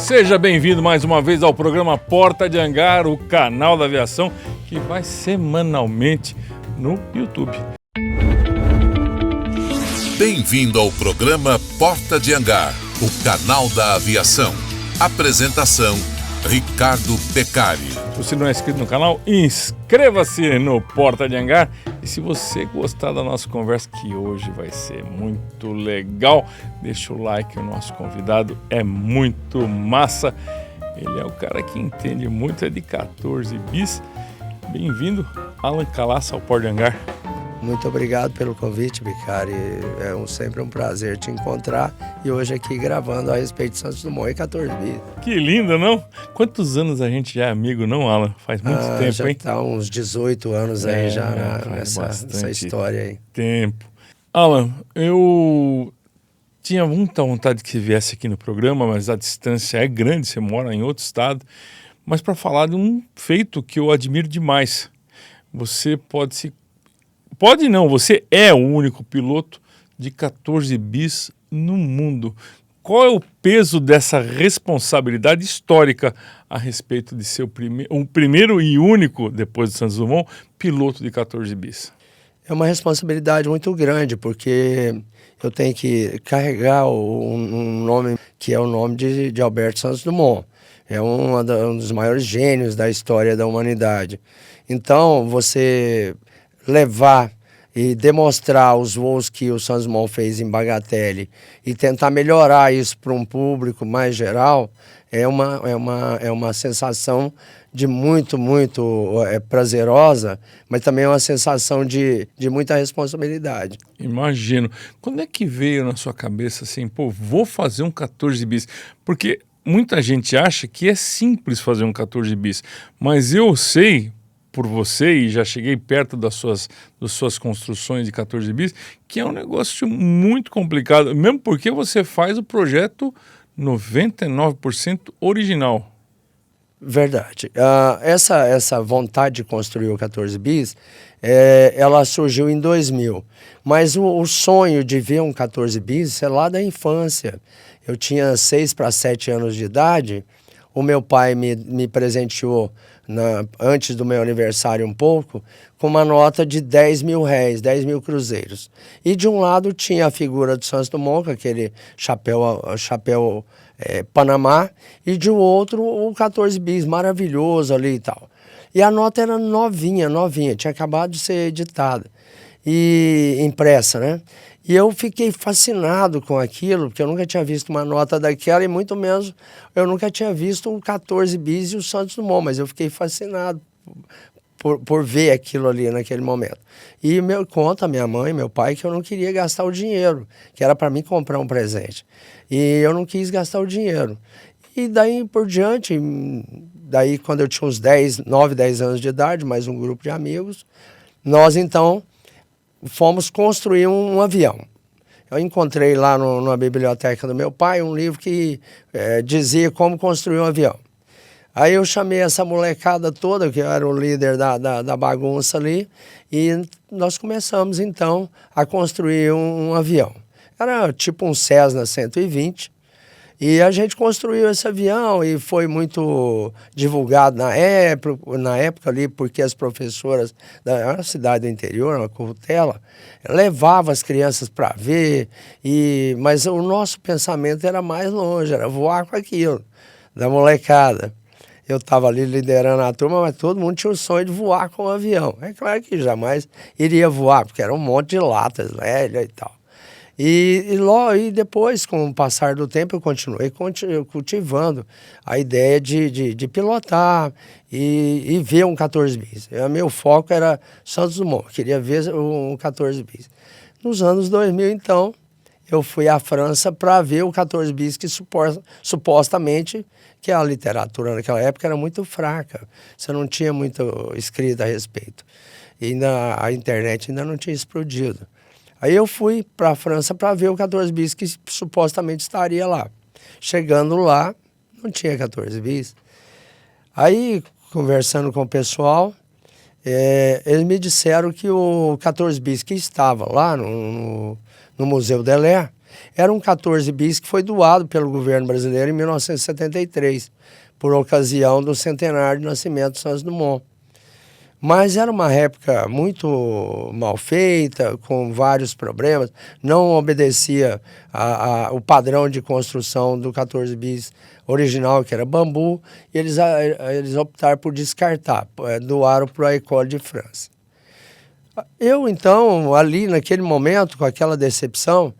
Seja bem-vindo mais uma vez ao programa Porta de Hangar, o canal da aviação que vai semanalmente no YouTube. Bem-vindo ao programa Porta de Hangar, o canal da aviação. Apresentação, Ricardo Beccari. Se você não é inscrito no canal, inscreva-se no Porta de Hangar. E se você gostar da nossa conversa, que hoje vai ser muito legal, deixa o like, o nosso convidado é muito massa. Ele é o cara que entende muito de 14 bis. Bem-vindo, Alan Calaça, ao Porta de Hangar. Muito obrigado pelo convite, Beccari. É sempre um prazer te encontrar e hoje aqui gravando a respeito de Santos Dumont e 14 bis. Que lindo, não? Quantos anos a gente já é amigo, não, Alan? Faz muito tempo, já hein? Já tá uns 18 anos aí já nessa história aí. Tempo. Alan, eu tinha muita vontade que você viesse aqui no programa, mas a distância é grande, você mora em outro estado. Mas para falar de um feito que eu admiro demais. Você você é o único piloto de 14 bis no mundo. Qual é o peso dessa responsabilidade histórica a respeito de ser o primeiro e único, depois de Santos Dumont, piloto de 14 bis? É uma responsabilidade muito grande, porque eu tenho que carregar um nome que é o nome de Alberto Santos Dumont. É um dos maiores gênios da história da humanidade. Então, você levar e demonstrar os voos que o Santos Dumont fez em Bagatelle e tentar melhorar isso para um público mais geral é uma sensação de muito prazerosa, mas também é uma sensação de muita responsabilidade. Imagino. Quando é que veio na sua cabeça assim, vou fazer um 14 bis? Porque muita gente acha que é simples fazer um 14 bis, mas eu sei por você, e já cheguei perto das suas construções de 14 bis, que é um negócio muito complicado, mesmo porque você faz o projeto 99% original. Verdade. Essa vontade de construir o 14 bis, ela surgiu em 2000, mas o sonho de ver um 14 bis é lá da infância. Eu tinha 6 para 7 anos de idade, o meu pai me presenteou antes do meu aniversário um pouco, com uma nota de 10 mil réis, 10 mil cruzeiros. E de um lado tinha a figura do Santos Dumont, com aquele chapéu Panamá, e de outro o 14 bis, maravilhoso ali e tal. E a nota era novinha, tinha acabado de ser editada e impressa, né? E eu fiquei fascinado com aquilo, porque eu nunca tinha visto uma nota daquela e muito menos eu nunca tinha visto um 14 bis e o Santos Dumont, mas eu fiquei fascinado por ver aquilo ali naquele momento. E conta minha mãe, meu pai, que eu não queria gastar o dinheiro, que era para mim comprar um presente. E eu não quis gastar o dinheiro. E daí por diante, quando eu tinha uns 9, 10 anos de idade, mais um grupo de amigos, nós então fomos construir um avião. Eu encontrei lá na biblioteca do meu pai um livro que dizia como construir um avião. Aí eu chamei essa molecada toda, que eu era o líder da bagunça ali, e nós começamos então a construir um avião. Era tipo um Cessna 120, e a gente construiu esse avião e foi muito divulgado na época ali, porque as professoras da cidade do interior, uma Currutela, levavam as crianças para ver, mas o nosso pensamento era mais longe, era voar com aquilo, da molecada. Eu estava ali liderando a turma, mas todo mundo tinha o sonho de voar com o avião. É claro que jamais iria voar, porque era um monte de latas velhas e tal. E depois, com o passar do tempo, eu continuei cultivando a ideia de pilotar e ver um 14 bis. Meu foco era Santos Dumont, eu queria ver um 14 bis. Nos anos 2000, então, eu fui à França para ver o 14 bis que supostamente, que a literatura naquela época era muito fraca. Você não tinha muito escrito a respeito. E a internet ainda não tinha explodido. Aí eu fui para a França para ver o 14 bis que supostamente estaria lá. Chegando lá, não tinha 14 bis. Aí, conversando com o pessoal, eles me disseram que o 14 bis que estava lá no Museu Dallaire Era um 14 bis que foi doado pelo governo brasileiro em 1973, por ocasião do centenário de nascimento de Santos Dumont. Mas era uma réplica muito mal feita, com vários problemas, não obedecia o padrão de construção do 14 bis original, que era bambu, e eles optaram por descartar, doaram para a École de France. Eu, então, ali naquele momento, com aquela decepção,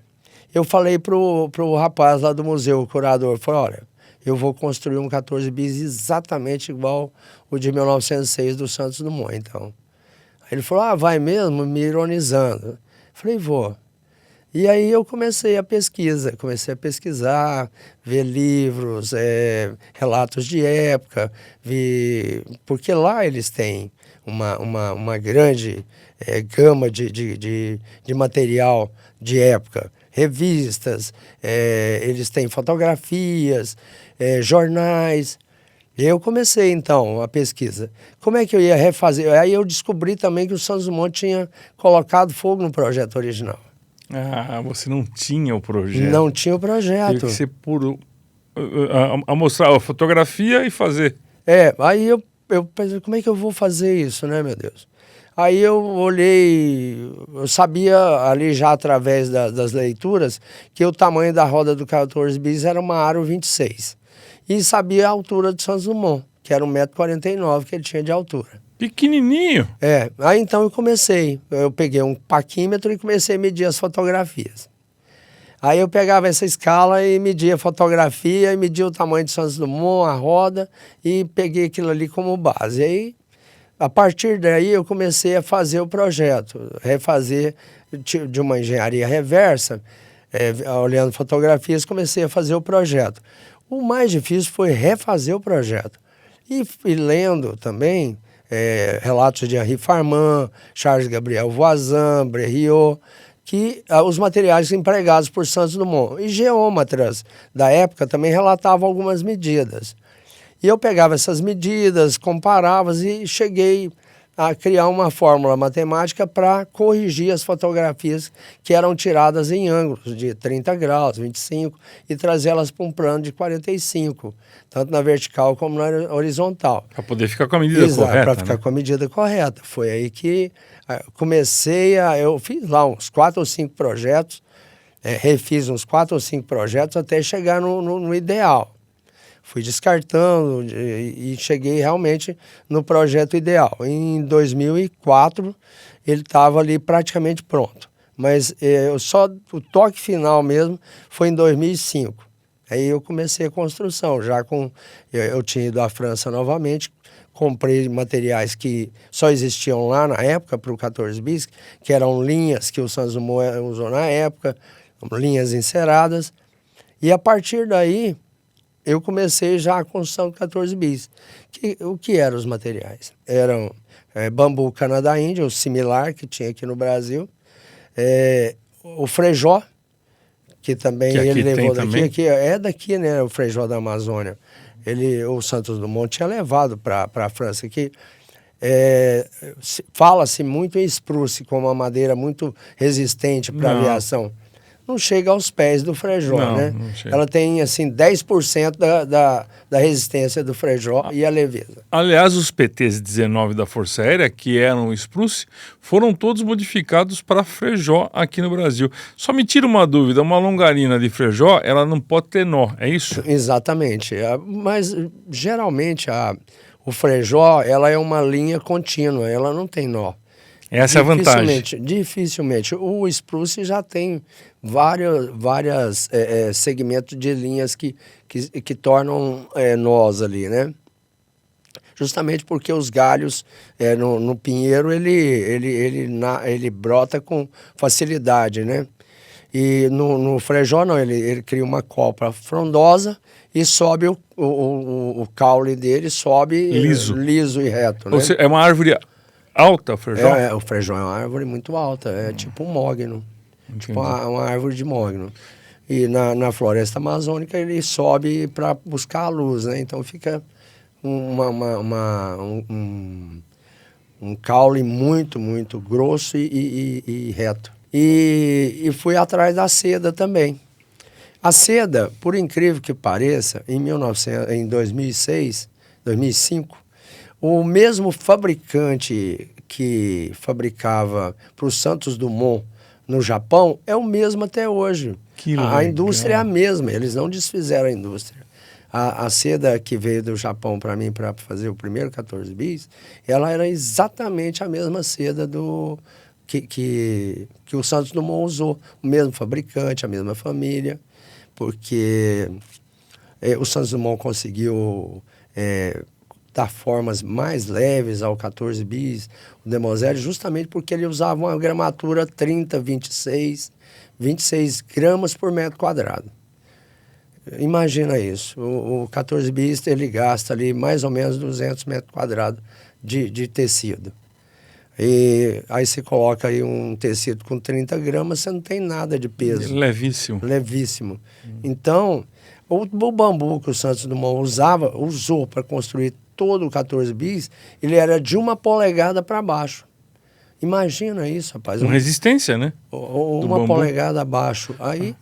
eu falei para o rapaz lá do museu, o curador, falei, olha, eu vou construir um 14 bis exatamente igual o de 1906 do Santos Dumont, então. Aí ele falou, vai mesmo? Me ironizando. Falei, vou. E aí eu comecei a pesquisar, ver livros, relatos de época, porque lá eles têm uma grande gama de material de época, revistas, eles têm fotografias, jornais. E eu comecei, então, a pesquisa. Como é que eu ia refazer? Aí eu descobri também que o Santos Dumont tinha colocado fogo no projeto original. Ah, você não tinha o projeto. Não tinha o projeto. Teve que ser por a mostrar a fotografia e fazer. Aí eu pensei, como é que eu vou fazer isso, né, meu Deus? Aí eu olhei, eu sabia ali já através das leituras que o tamanho da roda do 14 bis era uma aro 26. E sabia a altura de Santos Dumont, que era 1,49 m que ele tinha de altura. Pequenininho. Aí então eu peguei um paquímetro e comecei a medir as fotografias. Aí eu pegava essa escala e media a fotografia, e media o tamanho de Santos Dumont, a roda, e peguei aquilo ali como base. Aí, a partir daí, eu comecei a fazer o projeto, refazer de uma engenharia reversa, olhando fotografias, comecei a fazer o projeto. O mais difícil foi refazer o projeto. E lendo também relatos de Henri Farman, Charles Gabriel Voisin, Blériot, que os materiais empregados por Santos Dumont. E geômetras da época também relatavam algumas medidas. E eu pegava essas medidas, comparava e cheguei a criar uma fórmula matemática para corrigir as fotografias que eram tiradas em ângulos de 30 graus, 25, e trazê-las para um plano de 45, tanto na vertical como na horizontal. Para poder ficar com a medida correta. Para ficar com a medida correta. Foi aí que eu fiz lá uns 4 ou 5 projetos, refiz uns 4 ou 5 projetos até chegar no ideal. Fui descartando e cheguei realmente no projeto ideal. Em 2004, ele estava ali praticamente pronto. Mas o toque final mesmo foi em 2005. Aí eu comecei a construção, eu tinha ido à França novamente, comprei materiais que só existiam lá na época para o 14 bis, que eram linhas que o Santos Dumont usou na época, linhas enceradas. E a partir daí, eu comecei já a construção do 14 bis. O que eram os materiais? Eram bambu Canadá-Índia, o similar que tinha aqui no Brasil, o frejó, que também que ele levou daqui, também? é daqui, né, o frejó da Amazônia. O Santos Dumont tinha levado para a França, que fala-se muito em espruce, como uma madeira muito resistente para aviação. Não chega aos pés do frejó, né? Não chega. Ela tem, assim, 10% da resistência do frejó e a leveza. Aliás, os PT-19 da Força Aérea, que eram spruce, foram todos modificados para frejó aqui no Brasil. Só me tira uma dúvida, uma longarina de frejó, ela não pode ter nó, é isso? Exatamente. Mas, geralmente, o frejó, ela é uma linha contínua, ela não tem nó. Essa é a vantagem. Dificilmente. O spruce já tem vários segmentos de linhas que tornam nós ali, né? Justamente porque os galhos no pinheiro, ele brota com facilidade, né? E no frejó não, ele cria uma copa frondosa e sobe o caule dele, sobe liso e reto, né? É uma árvore alta, o frejó? O frejó é uma árvore muito alta, tipo um mogno, tipo uma árvore de mogno. E na floresta amazônica ele sobe para buscar a luz, né? Então fica um caule muito, muito grosso e reto. e fui atrás da seda também. A seda, por incrível que pareça, em 2006, 2005, o mesmo fabricante que fabricava para o Santos Dumont no Japão é o mesmo até hoje. A indústria é a mesma, eles não desfizeram a indústria. A seda que veio do Japão para mim para fazer o primeiro 14 bis, ela era exatamente a mesma seda que o Santos Dumont usou. O mesmo fabricante, a mesma família, porque o Santos Dumont conseguiu dar formas mais leves ao 14 bis, o Demoiselle, justamente porque ele usava uma gramatura 30, 26 gramas por metro quadrado. Imagina isso, o 14 bis ele gasta ali mais ou menos 200 metros quadrados de tecido. E aí você coloca aí um tecido com 30 gramas, você não tem nada de peso. Levíssimo. Levíssimo. Então, o bambu que o Santos Dumont usou para construir todo o 14 bis, ele era de 1 polegada para baixo. Imagina isso, rapaz. Com resistência, né? Uma polegada abaixo. Aí,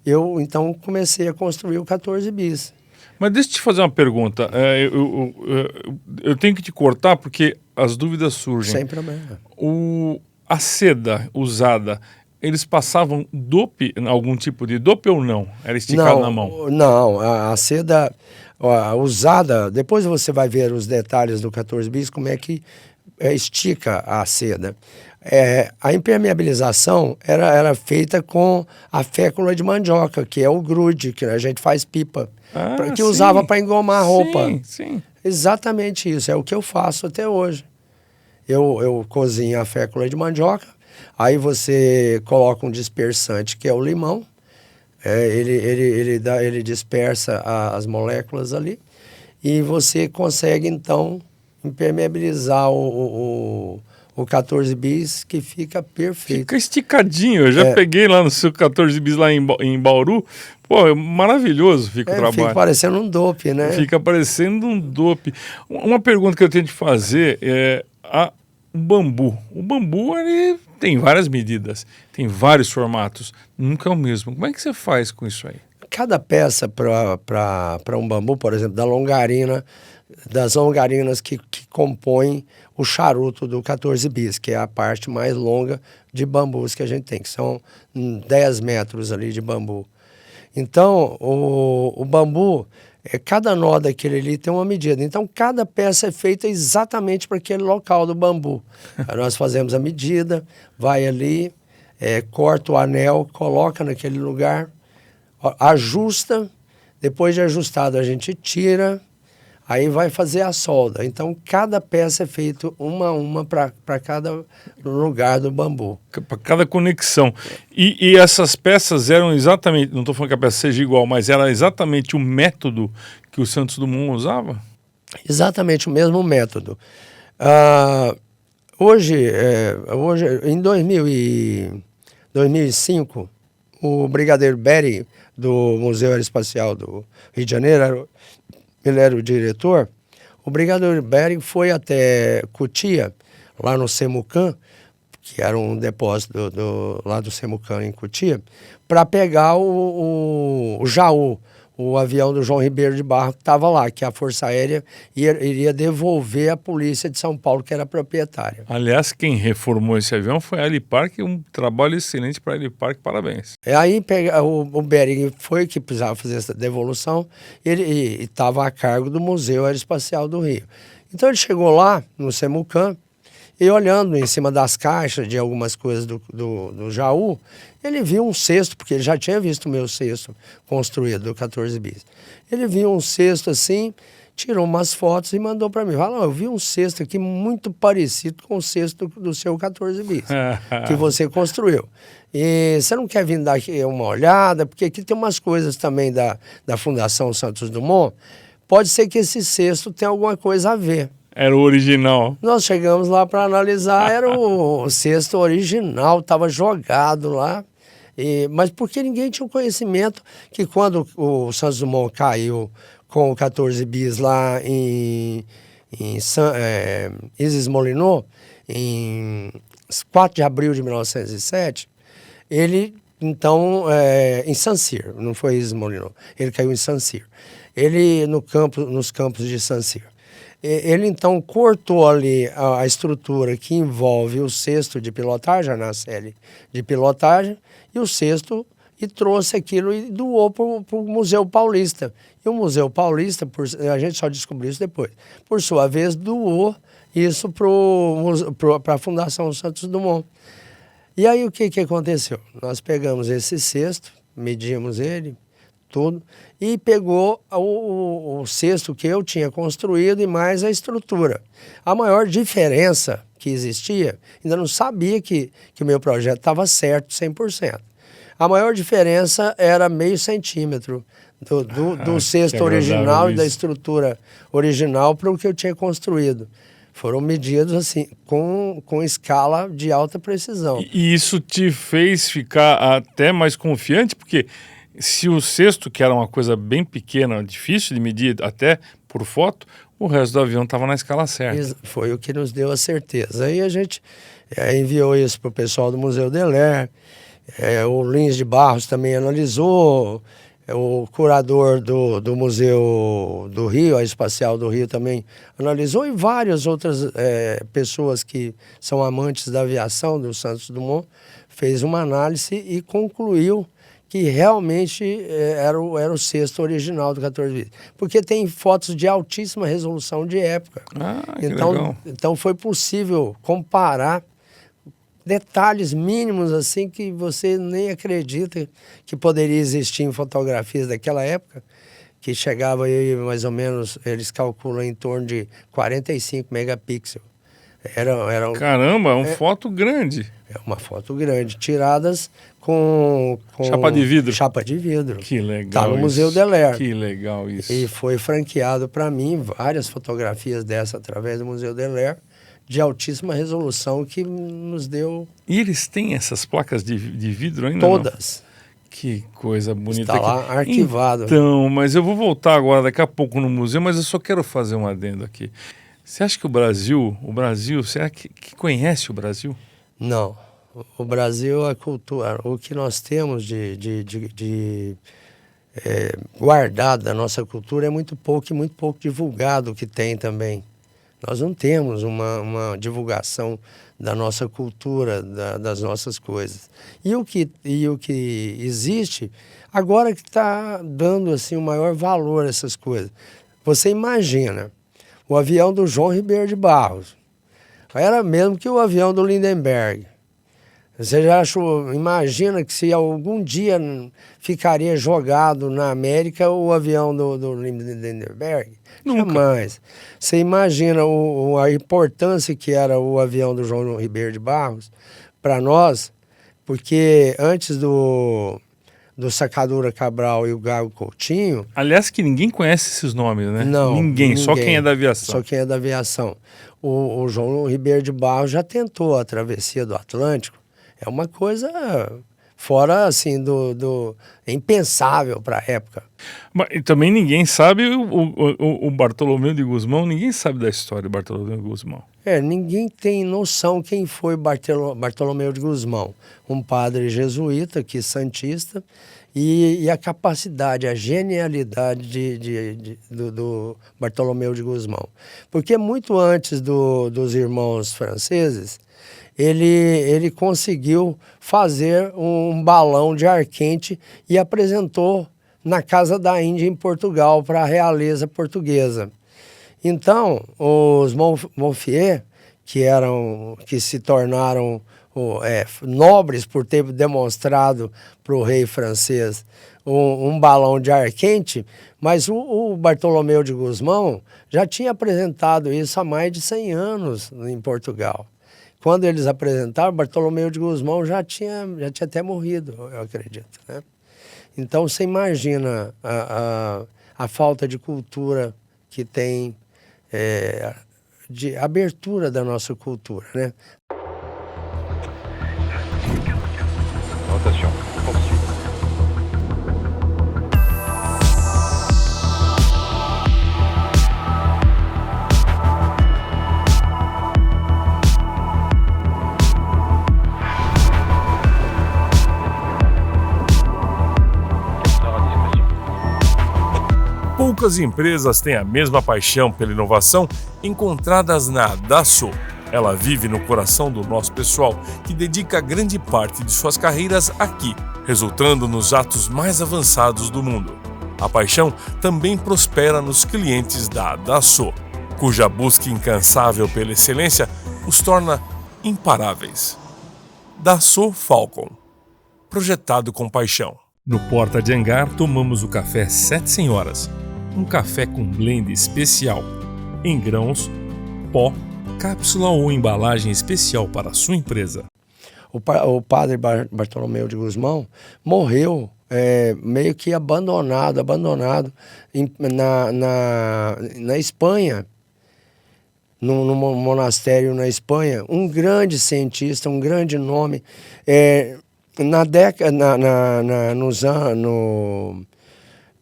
eu então comecei a construir o 14 bis. Mas deixa eu te fazer uma pergunta. Eu tenho que te cortar porque as dúvidas surgem. Sem problema. A seda usada, eles passavam dope, algum tipo de dope ou não? Era esticado na mão? Não, a seda usada, depois você vai ver os detalhes do 14 bis, como é que estica a seda. A impermeabilização era feita com a fécula de mandioca, que é o grude, que a gente faz pipa, que usava para engomar a roupa. Sim. Exatamente isso, é o que eu faço até hoje. Eu cozinho a fécula de mandioca, aí você coloca um dispersante, que é o limão, ele dispersa as moléculas ali, e você consegue, então, impermeabilizar o 14 bis, que fica perfeito. Fica esticadinho. Eu já peguei lá no seu 14 bis lá em Bauru. Pô, é maravilhoso fica o trabalho. Fica parecendo um dope, né? Fica parecendo um dope. Uma pergunta que eu tenho de fazer é o bambu. O bambu, ele tem várias medidas, tem vários formatos. Nunca é o mesmo. Como é que você faz com isso aí? Cada peça para um bambu, por exemplo, das longarinas que compõem o charuto do 14 bis, que é a parte mais longa de bambus que a gente tem, que são 10 metros ali de bambu. Então, o bambu, cada nó daquele ali tem uma medida. Então, cada peça é feita exatamente para aquele local do bambu. Aí nós fazemos a medida, vai ali, corta o anel, coloca naquele lugar, ajusta, depois de ajustado a gente tira, aí vai fazer a solda. Então, cada peça é feita uma a uma para cada lugar do bambu. Para cada conexão. E essas peças eram exatamente, não estou falando que a peça seja igual, mas era exatamente o método que o Santos Dumont usava? Exatamente o mesmo método. Hoje, em 2005, o Brigadeiro Bering, do Museu Aeroespacial do Rio de Janeiro, ele era o diretor. O Brigadeiro Bering foi até Cotia, lá no Semucan, que era um depósito lá do Semucan em Cotia, para pegar o Jaú, o avião do João Ribeiro de Barro que estava lá, que a Força Aérea iria devolver à Polícia de São Paulo, que era proprietária. Aliás, quem reformou esse avião foi a Helipark, um trabalho excelente para a Helipark, parabéns. Aí o Bering foi que precisava fazer essa devolução, ele estava a cargo do Museu Aeroespacial do Rio. Então ele chegou lá, no Semucan, e olhando em cima das caixas de algumas coisas do Jaú, ele viu um cesto, porque ele já tinha visto o meu cesto construído, do 14 bis. Ele viu um cesto assim, tirou umas fotos e mandou para mim. Falou, eu vi um cesto aqui muito parecido com o cesto do seu 14 bis, que você construiu. E você não quer vir dar aqui uma olhada? Porque aqui tem umas coisas também da Fundação Santos Dumont. Pode ser que esse cesto tenha alguma coisa a ver. Era o original. Nós chegamos lá para analisar, era o cesto original, estava jogado lá. Mas porque ninguém tinha o conhecimento que quando o Santos Dumont caiu com o 14 bis lá em Isis Molinot, 4 de abril de 1907, ele, então, em San Siro, não foi Ismolino, ele caiu em San Siro. Ele, nos campos de San Siro. Ele, então, cortou ali a estrutura que envolve o cesto de pilotagem, a nacelle de pilotagem, e o cesto, e trouxe aquilo e doou para o Museu Paulista. E o Museu Paulista, a gente só descobriu isso depois, por sua vez, doou isso para a Fundação Santos Dumont. E aí o que aconteceu? Nós pegamos esse cesto, medimos ele, tudo, e pegou o cesto que eu tinha construído e mais a estrutura. A maior diferença que existia, ainda não sabia que o meu projeto estava certo 100%. A maior diferença era meio centímetro do cesto original e da estrutura original para o que eu tinha construído. Foram medidos assim, com escala de alta precisão. E isso te fez ficar até mais confiante, porque se o cesto, que era uma coisa bem pequena, difícil de medir até por foto, o resto do avião estava na escala certa. Foi o que nos deu a certeza. Aí a gente enviou isso para o pessoal do Museu Deler, o Lins de Barros também analisou, o curador do Museu do Rio, a Espacial do Rio também analisou, e várias outras pessoas que são amantes da aviação do Santos Dumont fez uma análise e concluiu que realmente era o cesto original do 14 bis. Porque tem fotos de altíssima resolução de época. Então foi possível comparar detalhes mínimos assim que você nem acredita que poderia existir em fotografias daquela época, que chegava aí mais ou menos, eles calculam em torno de 45 megapixels. Caramba, é uma foto grande. É uma foto grande, tiradas com chapa de vidro. Chapa de vidro. Que legal. Está no Museu Deler. Que legal isso. E foi franqueado para mim várias fotografias dessa através do Museu Deler, de altíssima resolução, que nos deu... E eles têm essas placas de vidro ainda? Todas. Não? Que coisa bonita. Está lá arquivado. Então, mas eu vou voltar agora daqui a pouco no museu, mas eu só quero fazer um adendo aqui. Você acha que o Brasil, será que conhece o Brasil? Não. O Brasil, a cultura, o que nós temos guardado da nossa cultura é muito pouco divulgado, que tem também. Nós não temos uma divulgação da nossa cultura, das nossas coisas. E o que existe, agora que está dando assim, o maior valor a essas coisas. Você imagina, o avião do João Ribeiro de Barros era mesmo que o avião do Lindenberg. Você já imagina que se algum dia ficaria jogado na América o avião do Lindenberg? Nunca. Jamais. Você imagina a importância que era o avião do João Ribeiro de Barros para nós, porque antes do Sacadura Cabral e o Gago Coutinho... Aliás, que ninguém conhece esses nomes, né? Não. Ninguém, só quem é da aviação. Só quem é da aviação. O João Ribeiro de Barros já tentou a travessia do Atlântico. É uma coisa fora, assim, é impensável para a época. Mas e também ninguém sabe o Bartolomeu de Gusmão, ninguém sabe da história do Bartolomeu de Gusmão. Ninguém tem noção quem foi Bartolomeu de Gusmão. Um padre jesuíta, que santista, e a capacidade, a genialidade do Bartolomeu de Gusmão. Porque muito antes dos irmãos franceses, ele conseguiu fazer um balão de ar quente e apresentou na Casa da Índia, em Portugal, para a realeza portuguesa. Então, os Montfier, que se tornaram nobres por ter demonstrado para o rei francês um balão de ar quente, mas o Bartolomeu de Gusmão já tinha apresentado isso há mais de 100 anos em Portugal. Quando eles apresentaram, Bartolomeu de Gusmão já tinha até morrido, eu acredito, né? Então, você imagina a falta de cultura que tem, de abertura da nossa cultura, né? Rotation, poursuite. Poucas empresas têm a mesma paixão pela inovação encontradas na Dassault. Ela vive no coração do nosso pessoal, que dedica grande parte de suas carreiras aqui, resultando nos jatos mais avançados do mundo. A paixão também prospera nos clientes da Dassault, cuja busca incansável pela excelência os torna imparáveis. Dassault Falcon, projetado com paixão. No Porta de Hangar tomamos o café Sete Senhoras, um café com blend especial, em grãos, pó, cápsula ou embalagem especial para a sua empresa. O padre Bartolomeu de Gusmão morreu meio que abandonado na Espanha, num monastério na Espanha. Um grande cientista, um grande nome.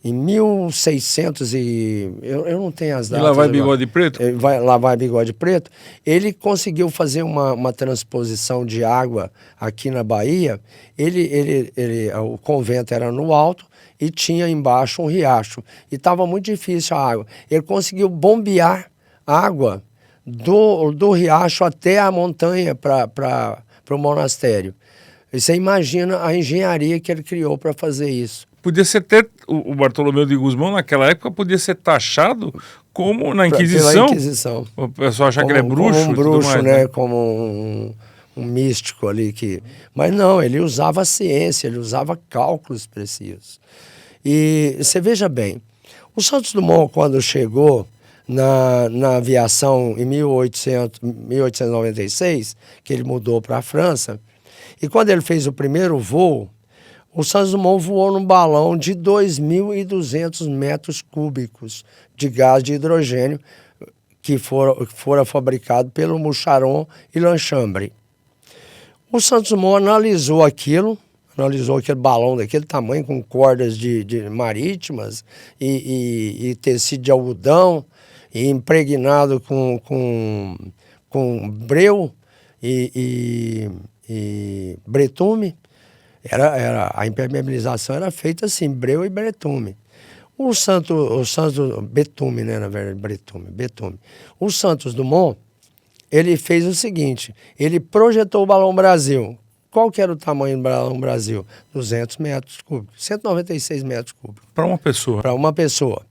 Em 1600 eu não tenho as datas. E lá vai Bigode Preto? Lá vai Bigode Preto. Ele conseguiu fazer uma transposição de água aqui na Bahia. O convento era no alto e tinha embaixo um riacho. E estava muito difícil a água. Ele conseguiu bombear água do riacho até a montanha para o monastério. E você imagina a engenharia que ele criou para fazer isso. Podia ser até, o Bartolomeu de Gusmão naquela época podia ser taxado como na Inquisição. Pela Inquisição. O pessoal achar que ele é bruxo. Como um bruxo, mais, né? Como um místico ali. Mas não, ele usava a ciência, ele usava cálculos precisos. E você veja bem, o Santos Dumont, quando chegou na aviação em 1896, que ele mudou para a França, e quando ele fez o primeiro voo, o Santos Dumont voou num balão de 2.200 metros cúbicos de gás de hidrogênio que fora fabricado pelo Moucheron e Lanchambre. O Santos Dumont analisou aquele balão daquele tamanho, com cordas de marítimas e tecido de algodão, e impregnado com breu e bretume. A impermeabilização era feita assim, breu e bretume. O Santos betume, né, na verdade, betume. O Santos Dumont, ele fez o seguinte, ele projetou o Balão Brasil. Qual que era o tamanho do Balão Brasil? 200 metros cúbicos, 196 metros cúbicos. Para uma pessoa. Para uma pessoa,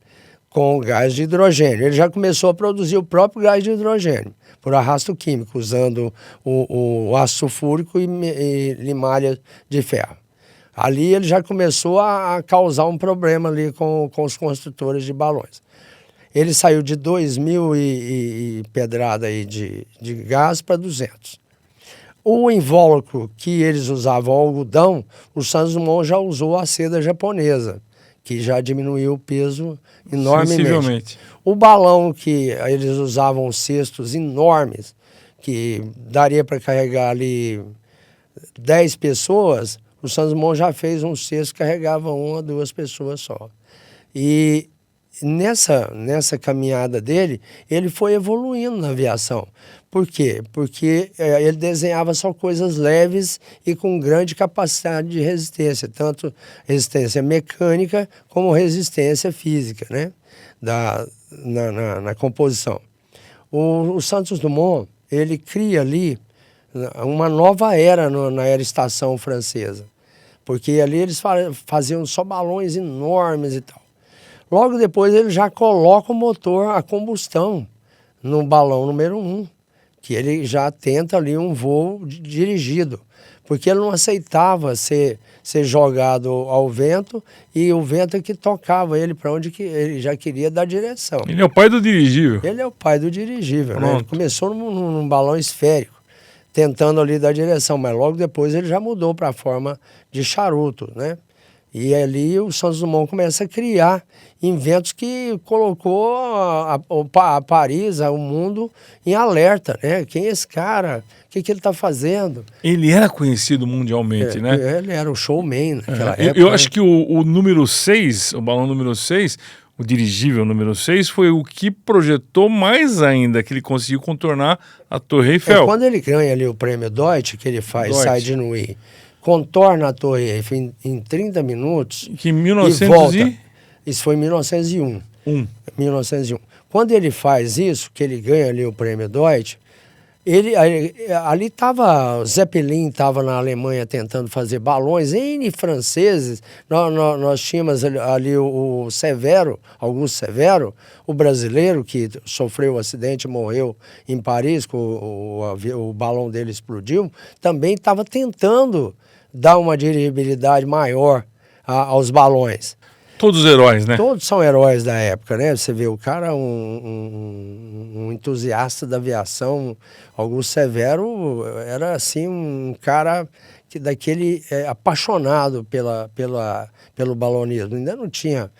com gás de hidrogênio. Ele já começou a produzir o próprio gás de hidrogênio, por arrasto químico, usando o ácido sulfúrico e limalha de ferro. Ali ele já começou a causar um problema ali com os construtores de balões. Ele saiu de 2.000 e pedrada aí de gás para 200. O invólucro que eles usavam, algodão, o Santos Dumont já usou a seda japonesa, que já diminuiu o peso enormemente. Sensivelmente. O balão que eles usavam cestos enormes, que daria para carregar ali 10 pessoas, o Santos Dumont já fez um cesto que carregava 1 ou 2 pessoas só. E nessa caminhada dele, ele foi evoluindo na aviação. Por quê? Porque ele desenhava só coisas leves e com grande capacidade de resistência, tanto resistência mecânica como resistência física, né? Na composição. O Santos Dumont, ele cria ali uma nova era na aeroestação francesa, porque ali eles faziam só balões enormes e tal. Logo depois ele já coloca o motor a combustão no balão número 1, que ele já tenta ali um voo dirigido, porque ele não aceitava ser jogado ao vento, e o vento é que tocava ele para onde que ele já queria dar direção. Ele é o pai do dirigível. Ele é o pai do dirigível, né? Ele começou num balão esférico, tentando ali dar direção, mas logo depois ele já mudou para a forma de charuto, né? E ali o Santos Dumont começa a criar inventos que colocou a Paris, o mundo, em alerta, né? Quem é esse cara? O que ele está fazendo? Ele era conhecido mundialmente, né? Ele era o showman naquela época. Eu acho que o número 6, o balão número 6, o dirigível número 6, foi o que projetou mais ainda, que ele conseguiu contornar a Torre Eiffel. Quando ele ganha ali o prêmio Deutsch, que ele faz, sai de Nui, contorna a Torre Eiffel em 30 minutos que em e volta. Isso foi em 1901. 1901. Quando ele faz isso, que ele ganha ali o prêmio Deutsch, ali estava, Zeppelin estava na Alemanha tentando fazer balões, N franceses, nós tínhamos ali o Severo, Augusto Severo, o brasileiro que sofreu um acidente e morreu em Paris, que o balão dele explodiu, também estava tentando dar uma dirigibilidade maior aos balões. Todos heróis, né? Todos são heróis da época, né? Você vê o cara, um entusiasta da aviação, Augusto Severo era assim um cara daquele apaixonado pelo balonismo. Ainda não tinha,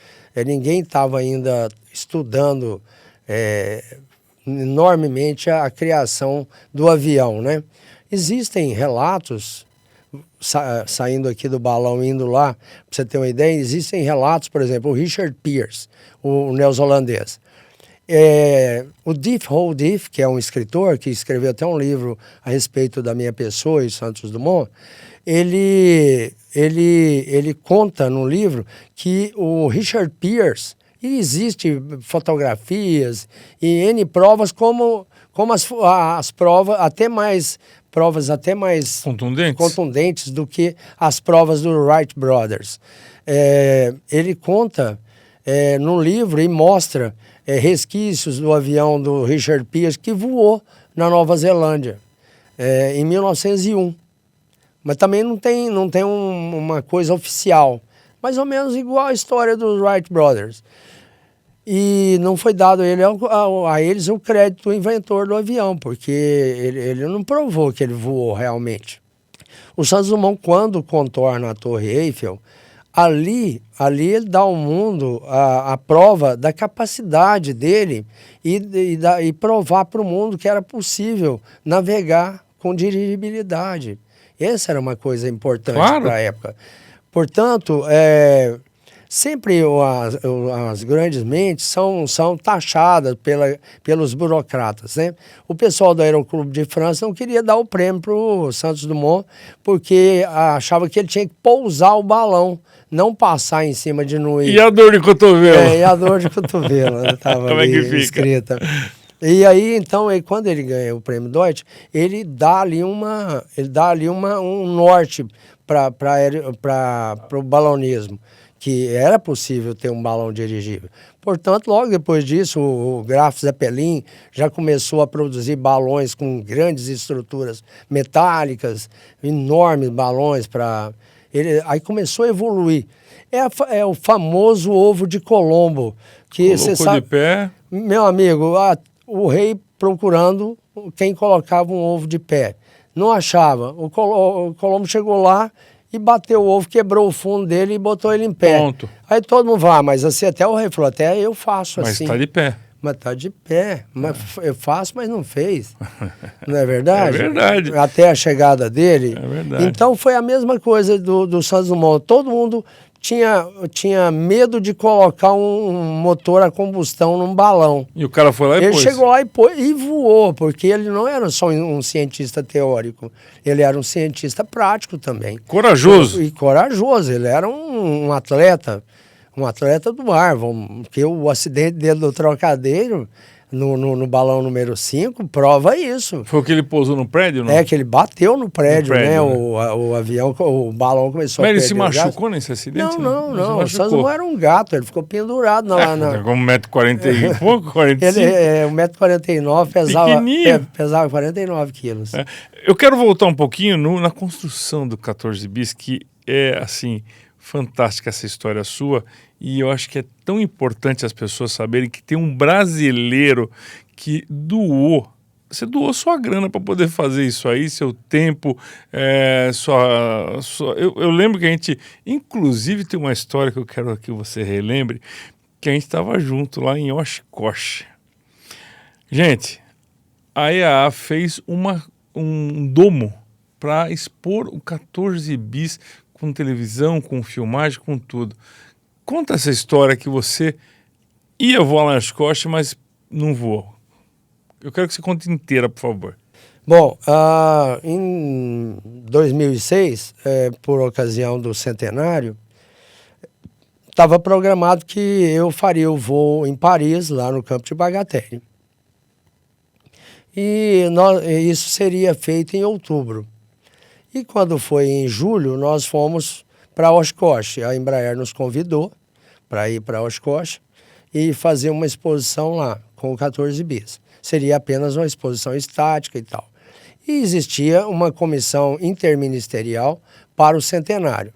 ninguém estava ainda estudando enormemente a criação do avião, né? Existem relatos saindo aqui do balão, indo lá, para você ter uma ideia, existem relatos, por exemplo, o Richard Pearse, o neozelandês. O Diff Diff, que é um escritor, que escreveu até um livro a respeito da minha pessoa e Santos Dumont, ele conta no livro que o Richard Pearse, e existe fotografias e N provas como as provas até mais contundentes do que as provas do Wright Brothers. Ele conta no livro e mostra resquícios do avião do Richard Pearse que voou na Nova Zelândia em 1901. Mas também não tem uma coisa oficial, mais ou menos igual a história dos Wright Brothers. E não foi dado a eles o crédito do inventor do avião, porque ele não provou que ele voou realmente. O Santos Dumont, quando contorna a Torre Eiffel, ali ele dá ao mundo a prova da capacidade dele e provar para o mundo que era possível navegar com dirigibilidade. Essa era uma coisa importante para a época. Portanto, sempre as grandes mentes são taxadas pelos burocratas, né? O pessoal do Aeroclube de França não queria dar o prêmio para o Santos Dumont porque achava que ele tinha que pousar o balão, não passar em cima de nuvem. E a dor de cotovelo? E a dor de cotovelo estava Como ali é que fica? escrita. E aí, então, quando ele ganha o prêmio Deutsch, ele dá ali um norte para o balonismo, que era possível ter um balão dirigível. Portanto, logo depois disso, o Graf Zeppelin já começou a produzir balões com grandes estruturas metálicas, enormes balões aí começou a evoluir. É o famoso ovo de Colombo, que você sabe. De pé. Meu amigo, o rei procurando quem colocava um ovo de pé. Não achava. O Colombo chegou lá e bateu o ovo, quebrou o fundo dele e botou ele em pé. Ponto. Aí todo mundo vai, mas assim, até o rei falou, até eu faço assim. Mas está de pé. Mas está de pé. Mas eu faço, mas não fez. Não é verdade? É verdade. Até a chegada dele. É verdade. Então foi a mesma coisa do Santos Dumont. Todo mundo tinha medo de colocar um motor a combustão num balão. E o cara foi lá e pôs. Ele chegou lá e voou, porque ele não era só um cientista teórico, ele era um cientista prático também. Corajoso. E corajoso, ele era um atleta do ar, porque o acidente dele do trocadeiro, no balão número 5, prova isso. Foi o que ele pousou no prédio, não? Que ele bateu no prédio, né? né? o avião, o balão começou Mas a ele perder se machucou nesse acidente? Não. Não O Santos não era um gato, ele ficou pendurado lá na... Com 1,40 m e pouco, 45? Ele 1,49 m, pesava 49 quilos. Eu quero voltar um pouquinho na construção do 14 bis, que é, assim, fantástica essa história sua, e eu acho que é tão importante as pessoas saberem que tem um brasileiro que doou. Você doou sua grana para poder fazer isso aí, seu tempo, eu lembro que a gente, inclusive tem uma história que eu quero que você relembre, que a gente estava junto lá em Oshkosh. Gente, a EAA fez um domo para expor o 14 bis com televisão, com filmagem, com tudo. Conta essa história que você ia voar lá em Oshkosh, mas não voou. Eu quero que você conte inteira, por favor. Bom, em 2006, por ocasião do centenário, estava programado que eu faria o voo em Paris, lá no campo de Bagatelle. E isso seria feito em outubro. E quando foi em julho, nós fomos para Oshkosh. A Embraer nos convidou para ir para Oshkosh e fazer uma exposição lá com o 14 bis. Seria apenas uma exposição estática e tal. E existia uma comissão interministerial para o centenário.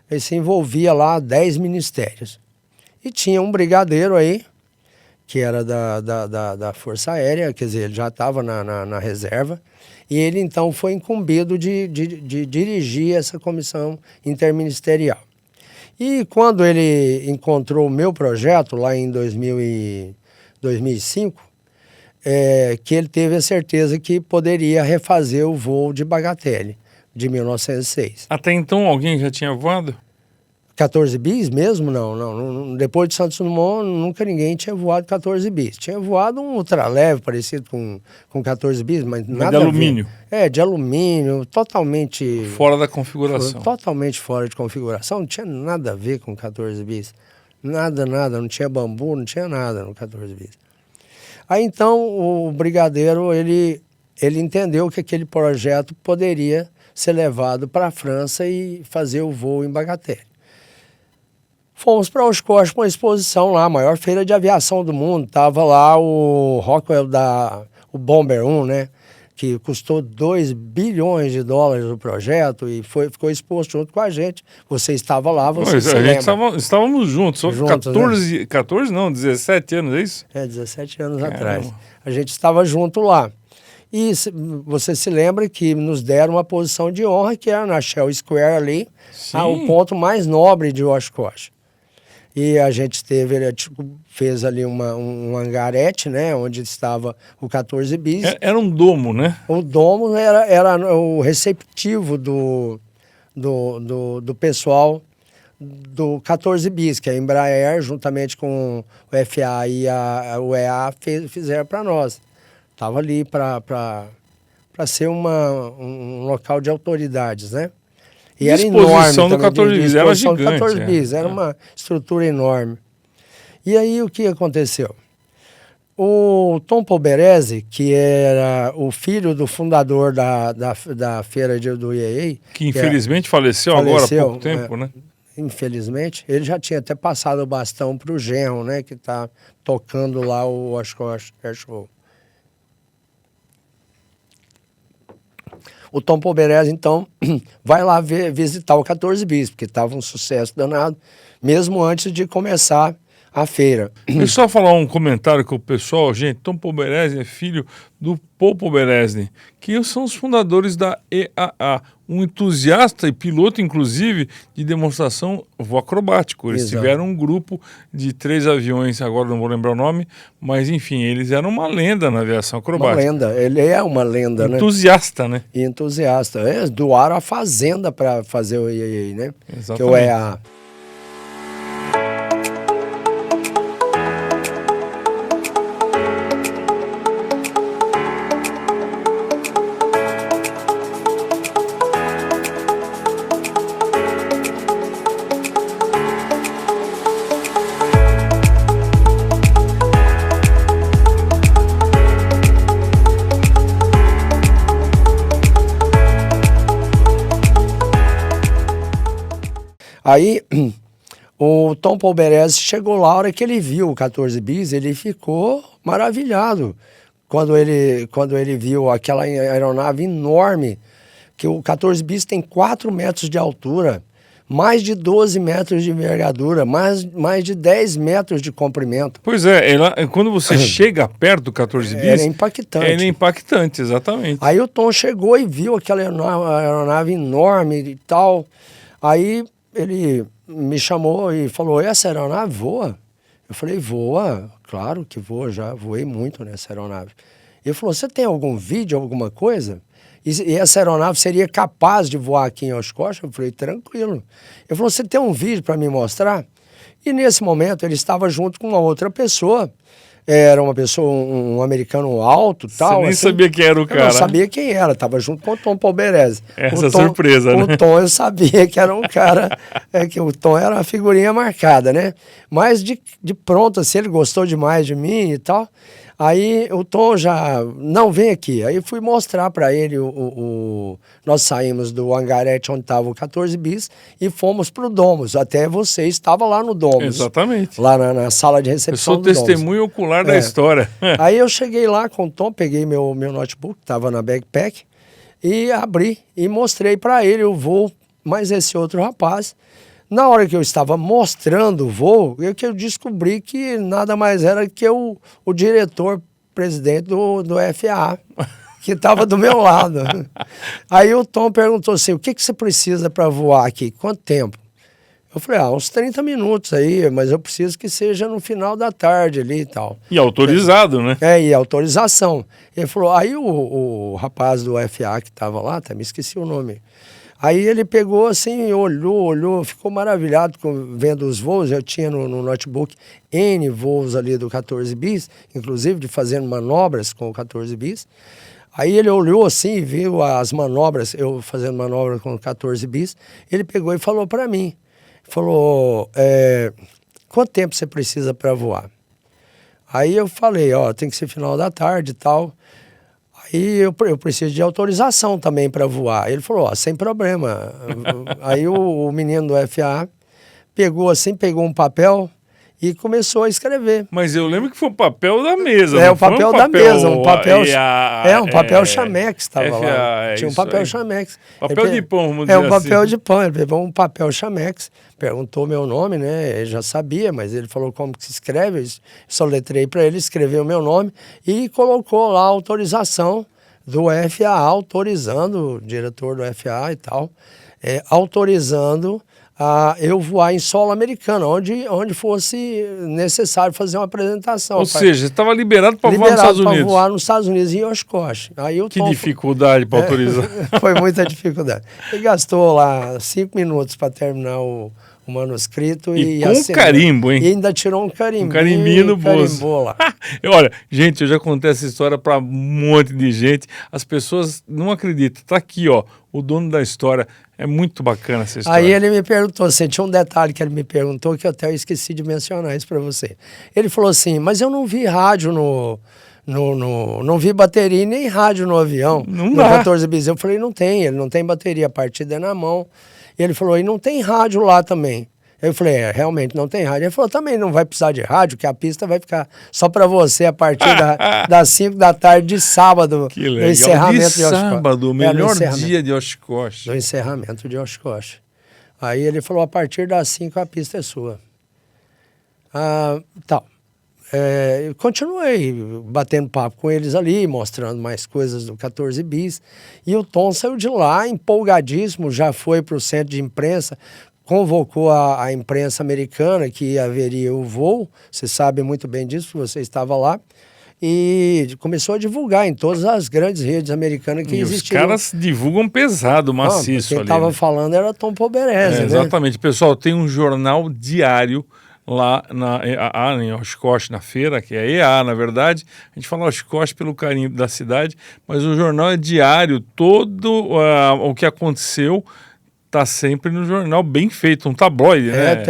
Ele se envolvia lá 10 ministérios. E tinha um brigadeiro aí, que era da Força Aérea, quer dizer, ele já estava na reserva, e ele então foi incumbido de dirigir essa comissão interministerial. E quando ele encontrou o meu projeto, lá em 2005, que ele teve a certeza que poderia refazer o voo de Bagatelle, de 1906. Até então alguém já tinha voado? 14 bis mesmo? Não. Depois de Santos Dumont, nunca ninguém tinha voado 14 bis. Tinha voado um ultraleve parecido com 14 bis, mas nada de alumínio. De alumínio, totalmente... Fora da configuração. Totalmente fora de configuração, não tinha nada a ver com 14 bis. Nada, não tinha bambu, não tinha nada no 14 bis. Aí então o brigadeiro, ele entendeu que aquele projeto poderia ser levado para a França e fazer o voo em Bagatelle. Fomos para Oshkosh com uma exposição lá, a maior feira de aviação do mundo. Tava lá o Rockwell o Bomber 1, né? Que custou $2 bilhões o projeto e ficou exposto junto com a gente. Você estava lá, você se lembra. Estávamos juntos, só juntos, 14, né? 14 não, 17 anos, é isso? 17 anos atrás. A gente estava junto lá. E você se lembra que nos deram uma posição de honra, que era na Shell Square ali, o ponto mais nobre de Oshkosh. E a gente fez ali um hangarete, né, onde estava o 14 bis. Era um domo, né? O domo era o receptivo do pessoal do 14 bis, que a Embraer, juntamente com o FA e o EA, fizeram para nós. Estava ali para ser um local de autoridades, né? E era enorme do 14 bis, era gigante. 14 bis, era uma estrutura enorme. E aí o que aconteceu? O Tom Poberezzi, que era o filho do fundador da feira do IAA... Que infelizmente faleceu agora há pouco tempo, né? Infelizmente. Ele já tinha até passado o bastão para o genro, né? Que está tocando lá o Oshkosh Air Show. O Tom Poberezzi, então, vai lá visitar o 14 bis, porque estava um sucesso danado, mesmo antes de começar a feira. Deixa eu só falar um comentário com o pessoal, gente. Tom Poberezzi é filho do Paul Poberezzi, que são os fundadores da EAA, um entusiasta e piloto, inclusive, de demonstração voo acrobático. Eles tiveram um grupo de 3 aviões, agora não vou lembrar o nome, mas enfim, eles eram uma lenda na aviação acrobática. Uma lenda, ele é uma lenda, entusiasta, né? Entusiasta. Doaram a fazenda para fazer o IAA, né? Exatamente. Que é o EAA. Aí, o Tom Poberezzi chegou lá, a hora que ele viu o 14 bis, ele ficou maravilhado quando ele viu aquela aeronave enorme, que o 14 bis tem 4 metros de altura, mais de 12 metros de envergadura, mais de 10 metros de comprimento. Pois quando você chega perto do 14 bis... Era impactante. Ele é impactante, exatamente. Aí o Tom chegou e viu aquela aeronave enorme e tal, aí... Ele me chamou e falou, essa aeronave voa? Eu falei, voa? Claro que voa, já voei muito nessa aeronave. Ele falou, você tem algum vídeo, alguma coisa? E essa aeronave seria capaz de voar aqui em Oshkosh? Eu falei, tranquilo. Ele falou, você tem um vídeo para me mostrar? E nesse momento ele estava junto com uma outra pessoa, Era uma pessoa, um americano alto e tal. Você nem assim. sabia quem era o cara. Eu não sabia quem era, estava junto com o Tom Polberese. Essa surpresa, né? O Tom eu sabia que era um cara, que o Tom era uma figurinha marcada, né? Mas de pronto, assim, ele gostou demais de mim e tal. Aí o Tom já, não, vem aqui. Aí fui mostrar para ele, nós saímos do hangarete onde estava o 14 bis e fomos para o Domus. Até você estava lá no Domus. Exatamente. Lá na sala de recepção do Eu sou Domus. testemunho ocular da história. Aí eu cheguei lá com o Tom, peguei meu notebook, estava na backpack, e abri e mostrei para ele o voo, mas esse outro rapaz. Na hora que eu estava mostrando o voo, eu descobri que nada mais era que o diretor-presidente do FAA, que estava do meu lado. Aí o Tom perguntou assim, o que você precisa para voar aqui? Quanto tempo? Eu falei, uns 30 minutos aí, mas eu preciso que seja no final da tarde ali e tal. E autorizado, né? E autorização. Ele falou, aí o rapaz do FAA que estava lá, até me esqueci o nome. Aí ele pegou assim, olhou, ficou maravilhado vendo os voos. Eu tinha no notebook N voos ali do 14 bis, inclusive de fazendo manobras com o 14 bis. Aí ele olhou assim e viu as manobras, eu fazendo manobra com o 14 bis. Ele pegou e falou para mim, quanto tempo você precisa para voar? Aí eu falei, tem que ser final da tarde e tal. Aí eu preciso de autorização também para voar. Ele falou, sem problema. Aí o menino do FAA pegou um papel e começou a escrever. Mas eu lembro que foi o papel da mesa. O papel da mesa, um papel Chamex estava lá. Tinha um papel Chamex. Papel de pão, vamos dizer assim. Um papel de pão. Ele pegou um papel Chamex, perguntou meu nome, né? Ele já sabia, mas ele falou como que se escreve. Eu soletrei para ele, escreveu o meu nome e colocou lá a autorização do FAA, autorizando, o diretor do FAA e tal, autorizando eu voar em solo americano, onde fosse necessário fazer uma apresentação. Ou seja, estava liberado para voar nos Estados Unidos. Liberado para voar nos Estados Unidos, em Oshkosh. Que dificuldade para autorizar. Foi muita dificuldade. Ele gastou lá 5 minutos para terminar o manuscrito e com assinou. Carimbo, hein? E ainda tirou um carimbinho. Um carimbinho no bolso. Lá. Olha, gente, eu já contei essa história para um monte de gente. As pessoas não acreditam. Tá aqui, o dono da história. É muito bacana essa história. Aí ele me perguntou, tinha um detalhe que ele me perguntou que eu até esqueci de mencionar isso para você. Ele falou assim, mas eu não vi rádio não vi bateria nem rádio no avião. Não no dá. 14 bis. Eu falei, não tem, ele não tem bateria, a partida é na mão. E ele falou, e não tem rádio lá também. Eu falei, realmente não tem rádio. Ele falou, também não vai precisar de rádio, que a pista vai ficar só para você a partir das 5 da tarde de sábado. Que legal. No encerramento de Oshkosh. Sábado, o melhor dia de Oshkosh. Do encerramento de Oshkosh. Aí ele falou, a partir das 5 a pista é sua. Continuei batendo papo com eles ali, mostrando mais coisas do 14 bis. E o Tom saiu de lá empolgadíssimo, já foi para o centro de imprensa, convocou a imprensa americana que haveria o voo, você sabe muito bem disso, porque você estava lá, e começou a divulgar em todas as grandes redes americanas que existiam. Os caras divulgam pesado, maciço quem ali. Quem estava né? falando era Tom Polberese, né? Exatamente. Pessoal, tem um jornal diário lá em Oshkosh, na feira, que é EA, na verdade. A gente fala Oshkosh pelo carinho da cidade, mas o jornal é diário, todo o que aconteceu está sempre no jornal, bem feito, um tabloide, né?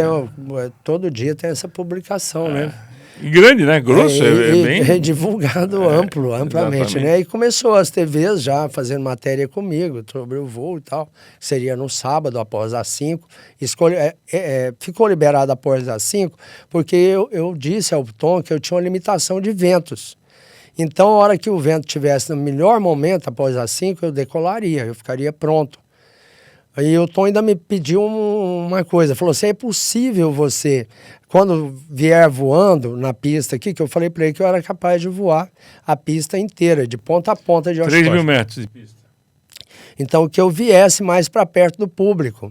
Todo dia tem essa publicação, né? E grande, né? Grosso, bem... divulgado amplamente, né? E começou as TVs já fazendo matéria comigo sobre o voo e tal, que seria no sábado, após as 5. Ficou liberado após as 5, porque eu disse ao Tom que eu tinha uma limitação de ventos. Então, a hora que o vento estivesse no melhor momento, após as 5, eu decolaria, eu ficaria pronto. Aí o Tom ainda me pediu uma coisa, falou assim, é possível você, quando vier voando na pista aqui, que eu falei para ele que eu era capaz de voar a pista inteira, de ponta a ponta de Oshkosh. 3 mil metros de pista. Então, que eu viesse mais para perto do público.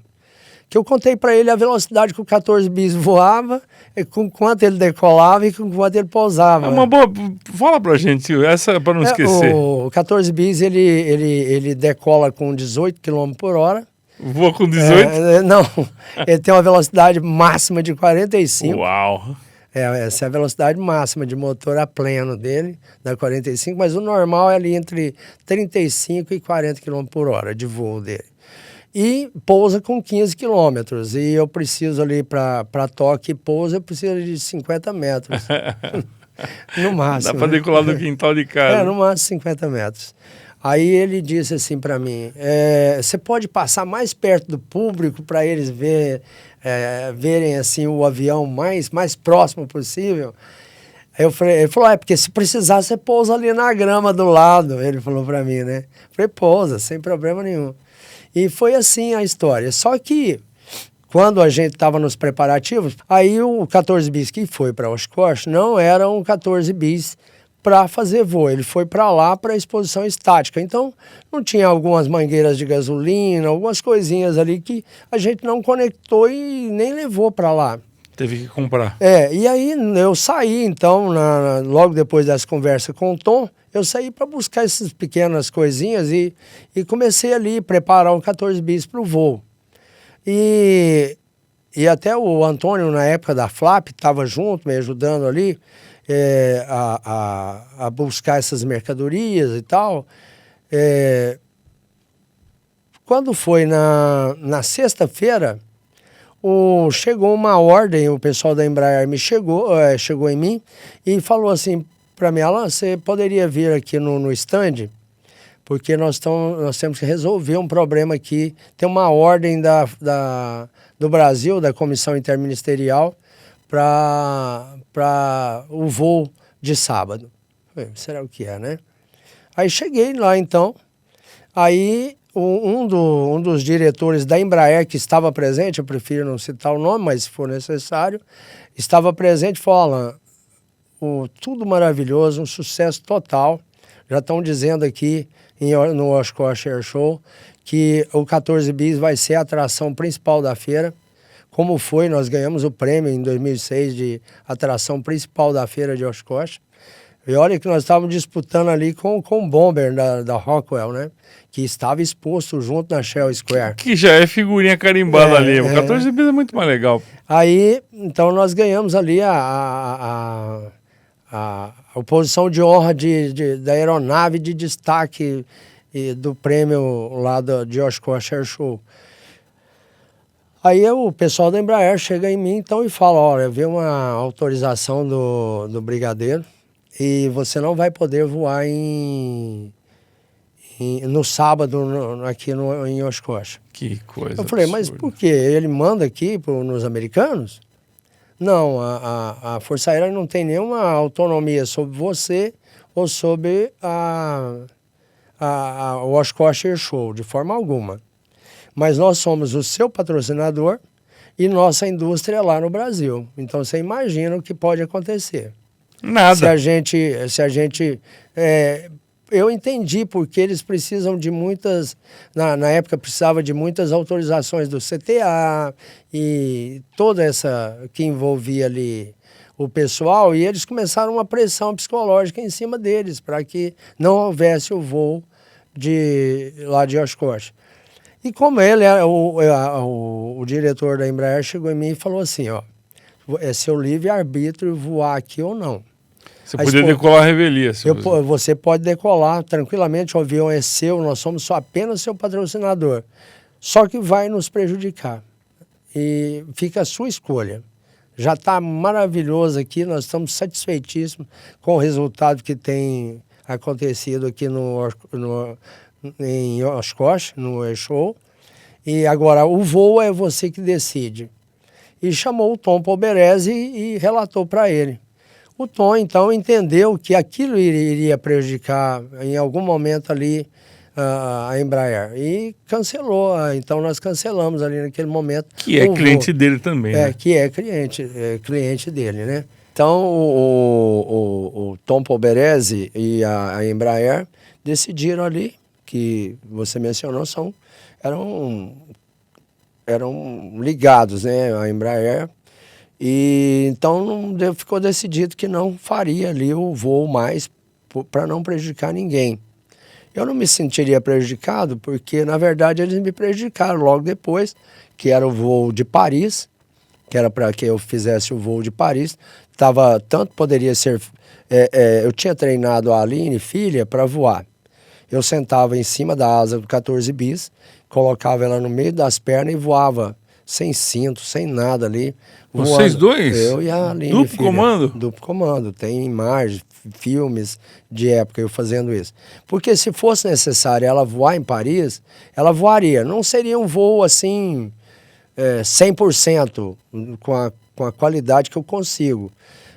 Que eu contei para ele a velocidade que o 14 bis voava, com quanto ele decolava e com quanto ele pousava. É uma boa, fala pra gente, essa é para não esquecer. O 14 bis, ele decola com 18 km por hora. Voa com 18? Não, ele tem uma velocidade máxima de 45. Uau! Essa é a velocidade máxima de motor a pleno dele, da 45, mas o normal é ali entre 35 e 40 km por hora de voo dele. E pousa com 15 quilômetros. E eu preciso ali para toque e pousa, eu preciso de 50 metros. No máximo. Dá para decolar do quintal de casa. No máximo 50 metros. Aí ele disse assim para mim, você pode passar mais perto do público para eles verem assim, o avião mais próximo possível? Aí ele falou, porque se precisar você pousa ali na grama do lado, ele falou para mim, né? Eu falei, pousa, sem problema nenhum. E foi assim a história. Só que quando a gente estava nos preparativos, aí o 14 bis que foi para Oshkosh não era um 14 bis para fazer voo. Ele foi para lá para exposição estática. Então, não tinha algumas mangueiras de gasolina, algumas coisinhas ali que a gente não conectou e nem levou para lá. Teve que comprar. E aí eu saí, então, logo depois dessa conversa com o Tom, eu saí para buscar essas pequenas coisinhas e comecei ali a preparar um 14 bis para o voo. E até o Antônio, na época da FLAP, estava junto, me ajudando ali a buscar essas mercadorias e tal. Quando foi na sexta-feira, chegou uma ordem, o pessoal da Embraer chegou em mim e falou assim para mim, Alan, você poderia vir aqui no stand? Porque nós temos que resolver um problema aqui. Tem uma ordem do Brasil, da Comissão Interministerial, para o voo de sábado. Falei, será o que é, né? Aí cheguei lá, então. Aí um dos diretores da Embraer, que estava presente, eu prefiro não citar o nome, mas se for necessário, estava presente e falou, Alan, tudo maravilhoso, um sucesso total. Já estão dizendo aqui no Oshkosh Air Show que o 14 bis vai ser a atração principal da feira. Como foi, nós ganhamos o prêmio em 2006 de atração principal da feira de Oshkosh. E olha que nós estávamos disputando ali com o Bomber da Rockwell, né? Que estava exposto junto na Shell Square. Que já é figurinha carimbada ali. O 14 bis é muito mais legal. Aí, então nós ganhamos ali a posição de honra da aeronave de destaque do prêmio lá de Oshkosh Air Show. Aí o pessoal da Embraer chega em mim então e fala, olha, veio uma autorização do brigadeiro e você não vai poder voar no sábado aqui em Oshkosh. Que coisa Eu falei, absurda. mas por quê? Ele manda aqui nos americanos? Não, a Força Aérea não tem nenhuma autonomia sobre você ou sobre o Oshkosh Air Show, de forma alguma. Mas nós somos o seu patrocinador e nossa indústria é lá no Brasil. Então você imagina o que pode acontecer. Nada. Se a gente eu entendi porque eles precisam de muitas, na época precisava de muitas autorizações do CTA e toda essa que envolvia ali o pessoal, e eles começaram uma pressão psicológica em cima deles para que não houvesse o voo lá de Oshkosh. E como ele, o diretor da Embraer chegou em mim e falou assim, ó, é seu livre-arbítrio voar aqui ou não. Você podia decolar a revelia. Você pode decolar tranquilamente, o avião é seu, nós somos apenas seu patrocinador. Só que vai nos prejudicar. E fica a sua escolha. Já está maravilhoso aqui, nós estamos satisfeitíssimos com o resultado que tem acontecido aqui em Oshkosh, no Air Show. E agora, o voo é você que decide. E chamou o Tom Polberese e relatou para ele. O Tom, então, entendeu que aquilo iria prejudicar em algum momento ali a Embraer. E cancelou. Então, nós cancelamos ali naquele momento. Que é cliente dele também, né? Que é cliente dele, né? Então, o Tom Polberese e a Embraer decidiram ali, que você mencionou, eram ligados, né, a Embraer. E então ficou decidido que não faria ali o voo mais para não prejudicar ninguém. Eu não me sentiria prejudicado porque, na verdade, eles me prejudicaram logo depois, que era o voo de Paris que era para que eu fizesse o voo de Paris. Tanto poderia ser... eu tinha treinado a Aline, filha, para voar. Eu sentava em cima da asa do 14 bis, colocava ela no meio das pernas e voava sem cinto, sem nada ali. Vocês dois? Eu e a Aline, Duplo filha. comando? Duplo comando. Tem imagens, filmes de época eu fazendo isso. Porque se fosse necessário ela voar em Paris, ela voaria. Não seria um voo assim, 100% com a qualidade que eu consigo.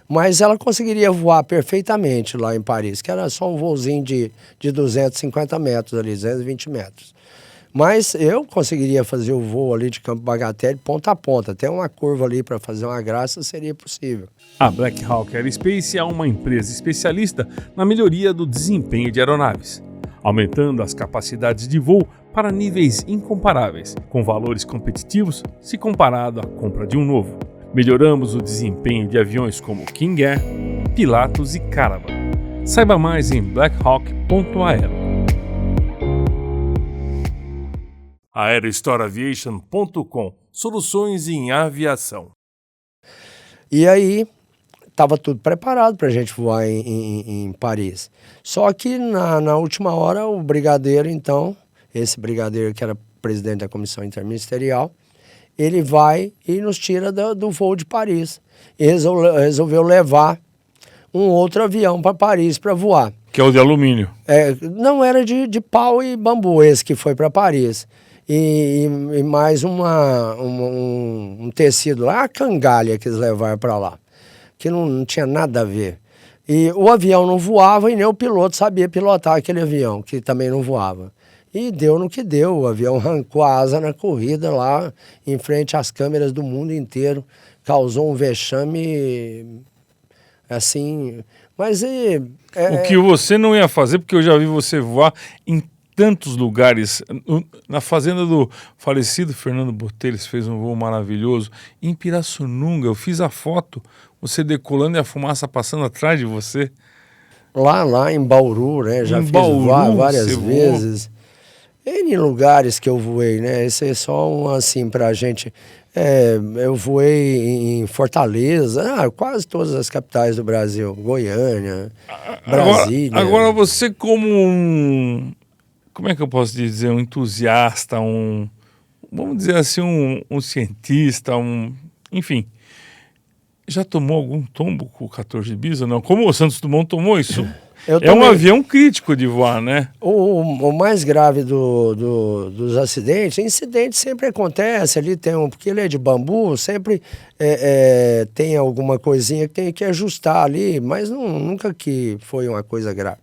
Mas ela conseguiria voar perfeitamente lá em Paris, que era só um voozinho de 250 metros ali, 220 metros. Mas eu conseguiria fazer o voo ali de Campo Bagatelle ponta a ponta. Até uma curva ali para fazer uma graça seria possível. A Black Hawk Aerospace é uma empresa especialista na melhoria do desempenho de aeronaves, aumentando as capacidades de voo para níveis incomparáveis, com valores competitivos se comparado à compra de um novo. Melhoramos o desempenho de aviões como King Air, Pilatus e Caravan. Saiba mais em blackhawk.aero. aerostoreaviation.com, soluções em aviação. E aí, estava tudo preparado para a gente voar em Paris. Só que na última hora, o brigadeiro, então, esse brigadeiro que era presidente da comissão interministerial, ele vai e nos tira do voo de Paris. E resolveu levar um outro avião para Paris para voar. Que é o de alumínio. Não, era de pau e bambu esse que foi para Paris. E mais um tecido lá, a cangalha que eles levaram para lá, que não tinha nada a ver. E o avião não voava e nem o piloto sabia pilotar aquele avião, que também não voava. E deu no que deu, o avião arrancou a asa na corrida lá, em frente às câmeras do mundo inteiro, causou um vexame, assim, mas... O que você não ia fazer, porque eu já vi você voar em tantos lugares. Na fazenda do falecido Fernando Botelhos fez um voo maravilhoso. Em Pirassununga, eu fiz a foto, você decolando e a fumaça passando atrás de você. Lá em Bauru, né? Já fiz voar várias vezes. Em lugares que eu voei, né? Esse é só um assim pra gente. Eu voei em Fortaleza, quase todas as capitais do Brasil. Goiânia, Brasília. Agora você como como é que eu posso dizer, um entusiasta, vamos dizer assim, um cientista, enfim, já tomou algum tombo com o 14 bis ou não? Como o Santos Dumont tomou isso? Um avião crítico de voar, né? O mais grave dos acidentes, incidente sempre acontece ali, porque ele é de bambu, sempre tem alguma coisinha que tem que ajustar ali, mas nunca que foi uma coisa grave.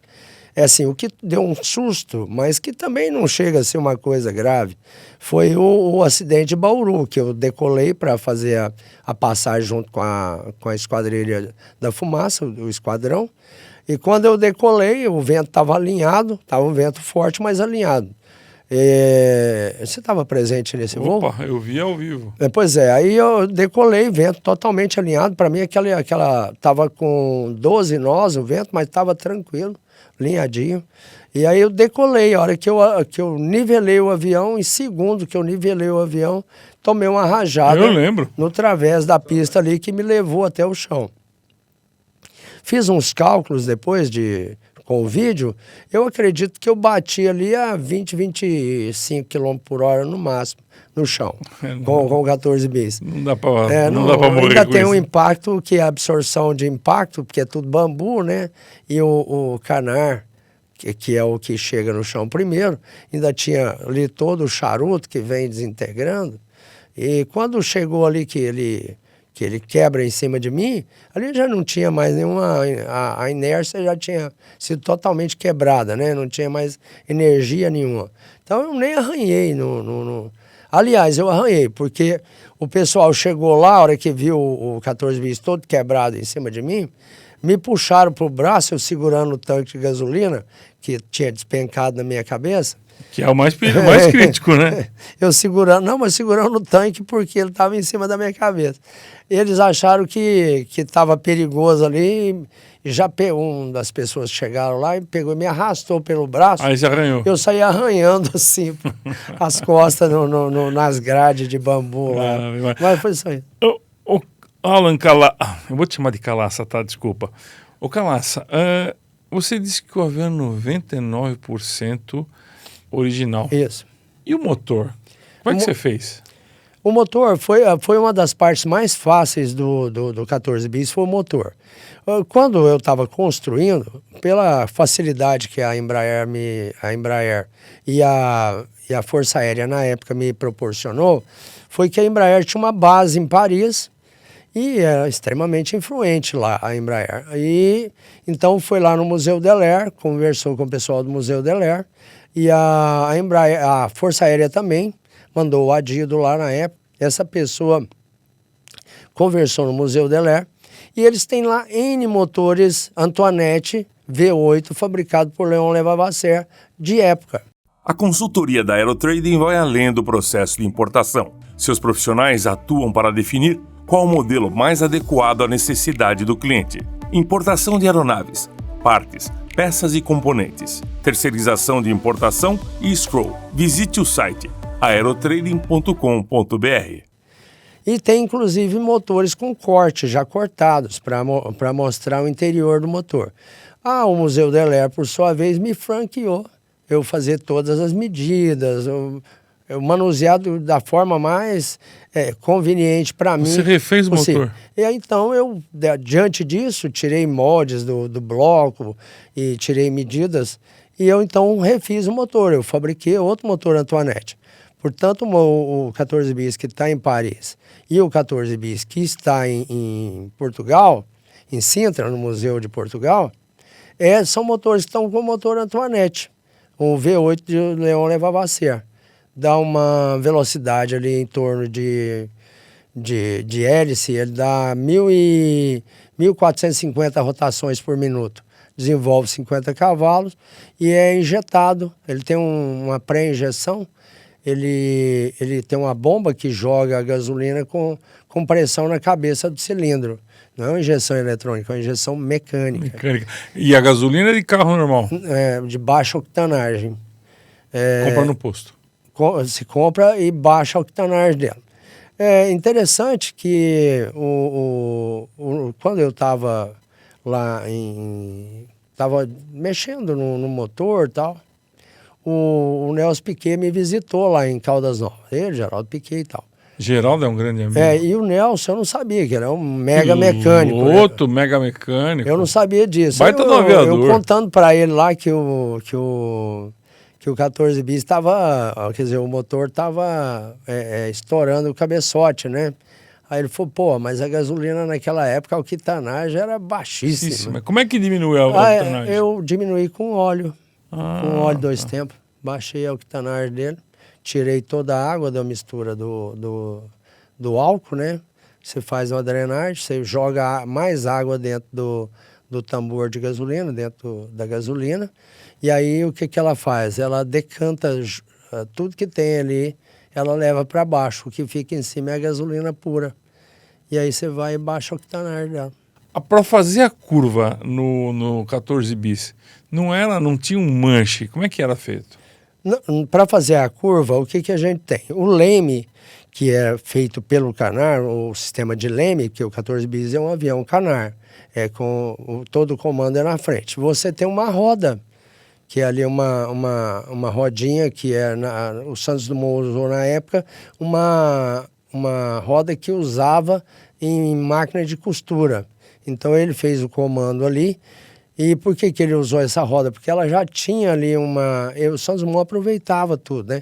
É assim, o que deu um susto, mas que também não chega a ser uma coisa grave, foi o acidente de Bauru, que eu decolei para fazer a passagem junto com a esquadrilha da fumaça, o esquadrão. E quando eu decolei, o vento estava alinhado, estava um vento forte, mas alinhado. Você estava presente nesse voo? Opa, eu vi ao vivo. Pois é, aí eu decolei, vento totalmente alinhado. Para mim, aquela estava com 12 nós o vento, mas estava tranquilo, alinhadinho. E aí eu decolei, a hora que eu nivelei o avião, em segundo que eu nivelei o avião, tomei uma rajada. Eu lembro. No través da pista ali que me levou até o chão. Fiz uns cálculos depois com o vídeo, eu acredito que eu bati ali a 25 km por hora no máximo, no chão, com o 14 bis. Não dá para morrer. Ainda tem um impacto, que é a absorção de impacto, porque é tudo bambu, né? E o canar, que é o que chega no chão primeiro, ainda tinha ali todo o charuto que vem desintegrando. E quando chegou ali que ele quebra em cima de mim, ali já não tinha mais nenhuma... A inércia já tinha sido totalmente quebrada, né? Não tinha mais energia nenhuma. Então eu nem arranhei. Aliás, eu arranhei, porque o pessoal chegou lá, a hora que viu o 14 bis todo quebrado em cima de mim, me puxaram pro braço, eu segurando o tanque de gasolina, que tinha despencado na minha cabeça. Que é o mais crítico, né? Mas segurando o tanque porque ele estava em cima da minha cabeça. Eles acharam que estava perigoso ali, e já uma das pessoas chegaram lá e pegou, me arrastou pelo braço. Aí você arranhou. Eu saí arranhando assim, as costas nas grades de bambu lá. Mas foi isso aí. Alan Calaça, eu vou te chamar de Calaça, tá? Desculpa. Ô Calaça, você disse que o avião é 99% original. Isso. E o motor? Como é que você fez? O motor foi uma das partes mais fáceis do 14 bis, foi o motor. Quando eu estava construindo, pela facilidade que a Embraer e a Força Aérea na época me proporcionou, foi que a Embraer tinha uma base em Paris e era extremamente influente lá, a Embraer. E então foi lá no Museu Dallaire, conversou com o pessoal do Museu Dallaire e a Embraer, a Força Aérea também mandou o Adido lá na época. Essa pessoa conversou no Museu Dallaire e eles têm lá N motores Antoinette V8 fabricado por Léon Levavasseur de época. A consultoria da Aerotrading vai além do processo de importação. Seus profissionais atuam para definir qual o modelo mais adequado à necessidade do cliente. Importação de aeronaves, partes, peças e componentes, terceirização de importação e escrow. Visite o site aerotrading.com.br. E tem inclusive motores com corte, já cortados, para mostrar o interior do motor. O Museu Dallaire, por sua vez, me franqueou eu fazer todas as medidas, eu manusear da forma mais conveniente para mim. Você refez o motor? E aí, então, eu, diante disso, tirei moldes do bloco e tirei medidas, e eu, então, refiz o motor. Eu fabriquei outro motor Antoinette. Portanto, o 14 bis que está em Paris e o 14 bis que está em Portugal, em Sintra, no Museu de Portugal, são motores que estão com o motor Antoinette, o V8 de Léon Levavasseur. Dá uma velocidade ali em torno de hélice, ele dá 1.450 rotações por minuto. Desenvolve 50 cavalos e é injetado, ele tem uma pré-injeção. Ele tem uma bomba que joga a gasolina com pressão na cabeça do cilindro. Não é uma injeção eletrônica, é uma injeção mecânica. E a gasolina é de carro normal? De baixa octanagem. Compra no posto? Se compra e baixa a octanagem dela. É interessante que quando eu estava lá estava mexendo no motor e tal, o Nelson Piquet me visitou lá em Caldas Novas. Ele, Geraldo Piquet e tal. Geraldo é um grande amigo. E o Nelson, eu não sabia que ele é um mega mecânico. Outro mega mecânico. Eu não sabia disso. Baita do aviador. Eu contando para ele lá que o 14 bis estava, quer dizer, o motor estava estourando o cabeçote, né? Aí ele falou, mas a gasolina naquela época, a octanagem era baixíssima. Como é que diminuiu a octanagem? Eu diminuí com óleo. Com óleo 2 tempos, baixei a octanagem dele, tirei toda a água da mistura do álcool, né? Você faz uma drenagem, você joga mais água dentro do tambor de gasolina, dentro da gasolina, e aí o que ela faz? Ela decanta tudo que tem ali, ela leva para baixo, o que fica em cima é a gasolina pura. E aí você vai e baixa a octanagem dela. Para fazer a curva no 14 bis, não tinha um manche? Como é que era feito? Para fazer a curva, o que a gente tem? O leme, que é feito pelo Canar, o sistema de leme, que o 14 bis é um avião Canar, todo o comando é na frente. Você tem uma roda, que é ali uma rodinha, que o Santos Dumont usou na época, uma roda que usava em máquina de costura. Então ele fez o comando ali. E por que ele usou essa roda? Porque ela já tinha ali o Santos Dumont aproveitava tudo, né?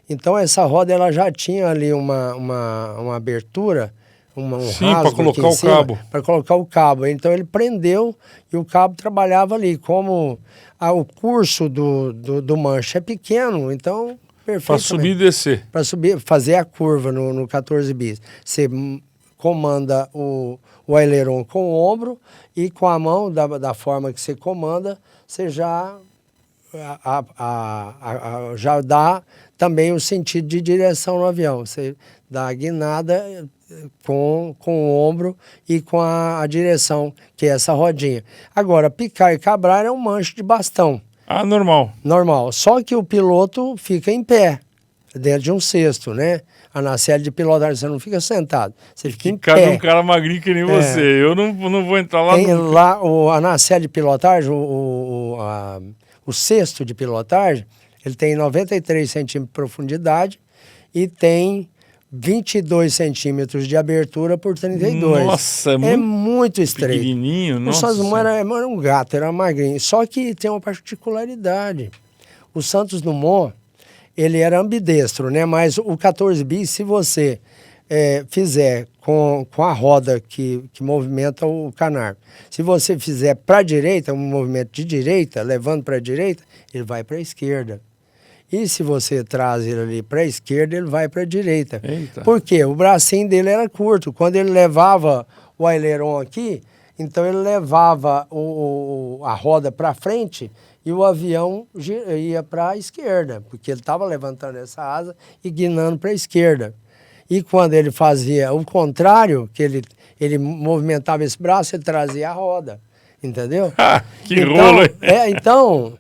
Então essa roda ela já tinha ali uma abertura, Sim, para colocar o cabo. Para colocar o cabo. Então ele prendeu e o cabo trabalhava ali. Como o curso do manche é pequeno, então perfeito. Para subir e descer. Para fazer a curva no 14 bis. Você comanda o aileron com o ombro e com a mão, da forma que você comanda, você já dá também o sentido de direção no avião. Você dá a guinada com o ombro e com a direção, que é essa rodinha. Agora, picar e cabrar é um manche de bastão. Normal. Normal. Só que o piloto fica em pé, dentro de um cesto, né? a nacelle de pilotagem, você não fica sentado, você fica em Cada pé. um cara magrinho que nem você. Eu não vou entrar lá Tem nunca. lá a nacelle de pilotagem, o cesto de pilotagem, ele tem 93 centímetros de profundidade e tem 22 centímetros de abertura por 32. Nossa, é muito estreito. pequenininho. O Nossa Santos Dumont Senhora. era um gato, era magrinho. Só que tem uma particularidade. O Santos Dumont, ele era ambidestro, né? Mas o 14 bis, se você fizer com a roda que movimenta o canar, se você fizer para a direita, um movimento de direita, levando para a direita, ele vai para a esquerda. E se você traz ele ali para a esquerda, ele vai para a direita. Eita. Por quê? O bracinho dele era curto. Quando ele levava o aileron aqui, então ele levava a roda para frente e o avião ia para a esquerda, porque ele estava levantando essa asa e guinando para a esquerda. E quando ele fazia o contrário, que ele movimentava esse braço, ele trazia a roda. Entendeu? Que então, rolo, hein? Então,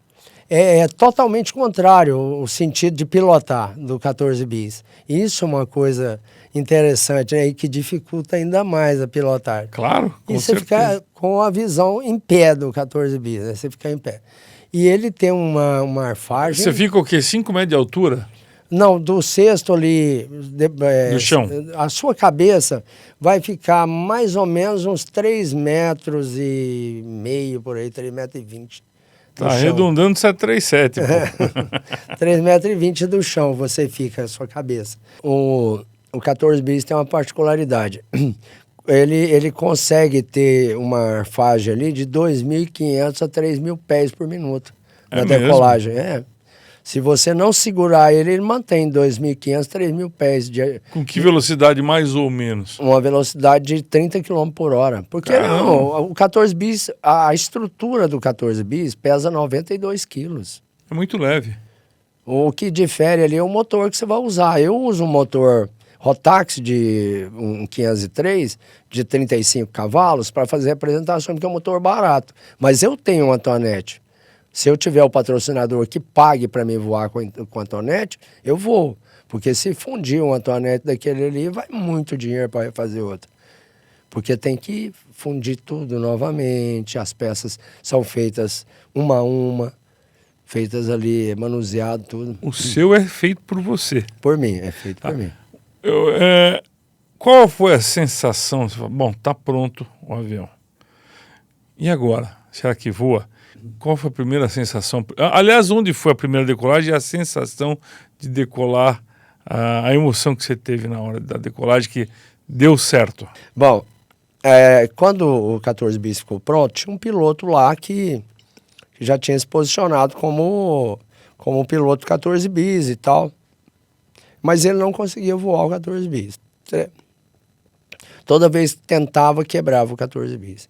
é totalmente contrário o sentido de pilotar do 14 bis. Isso é uma coisa interessante, né, e que dificulta ainda mais a pilotagem. Claro, com E você certeza. fica com a visão em pé do 14 bis, né? Você fica em pé. E ele tem uma arfagem... Você fica o quê? 5 metros de altura? Não, do cesto ali... Do chão. A sua cabeça vai ficar mais ou menos uns 3,5 metros por aí, 3,20 metros. Tá arredondando 737, pô. 3,20 metros do chão você fica, a sua cabeça. O 14 bis tem uma particularidade. Ele consegue ter uma arfagem ali de 2.500 a 3.000 pés por minuto na decolagem. Se você não segurar ele mantém 2.500, 3.000 pés. Com que velocidade mais ou menos? Uma velocidade de 30 km por hora. Porque não, o 14 bis, a estrutura do 14 bis pesa 92 quilos. É muito leve. O que difere ali é o motor que você vai usar. Eu uso um motor Rotax de um 503 de 35 cavalos para fazer a apresentação, porque é um motor barato. Mas eu tenho uma Antoinette. Se eu tiver o patrocinador que pague para mim voar com a Antoinette, eu vou. Porque se fundir um Antoinette daquele ali, vai muito dinheiro para fazer outra. Porque tem que fundir tudo novamente, as peças são feitas uma a uma, feitas ali, manuseado, tudo. O seu é feito por você. Por mim, é feito por mim. Qual foi a sensação? Você fala, bom, tá pronto o avião. E agora? Será que voa? Qual foi a primeira sensação? Aliás, onde foi a primeira decolagem e a sensação de decolar, a emoção que você teve na hora da decolagem, que deu certo? Bom, quando o 14 bis ficou pronto, tinha um piloto lá que já tinha se posicionado como piloto 14 bis e tal. Mas ele não conseguia voar o 14 bis. Toda vez que tentava, quebrava o 14 bis.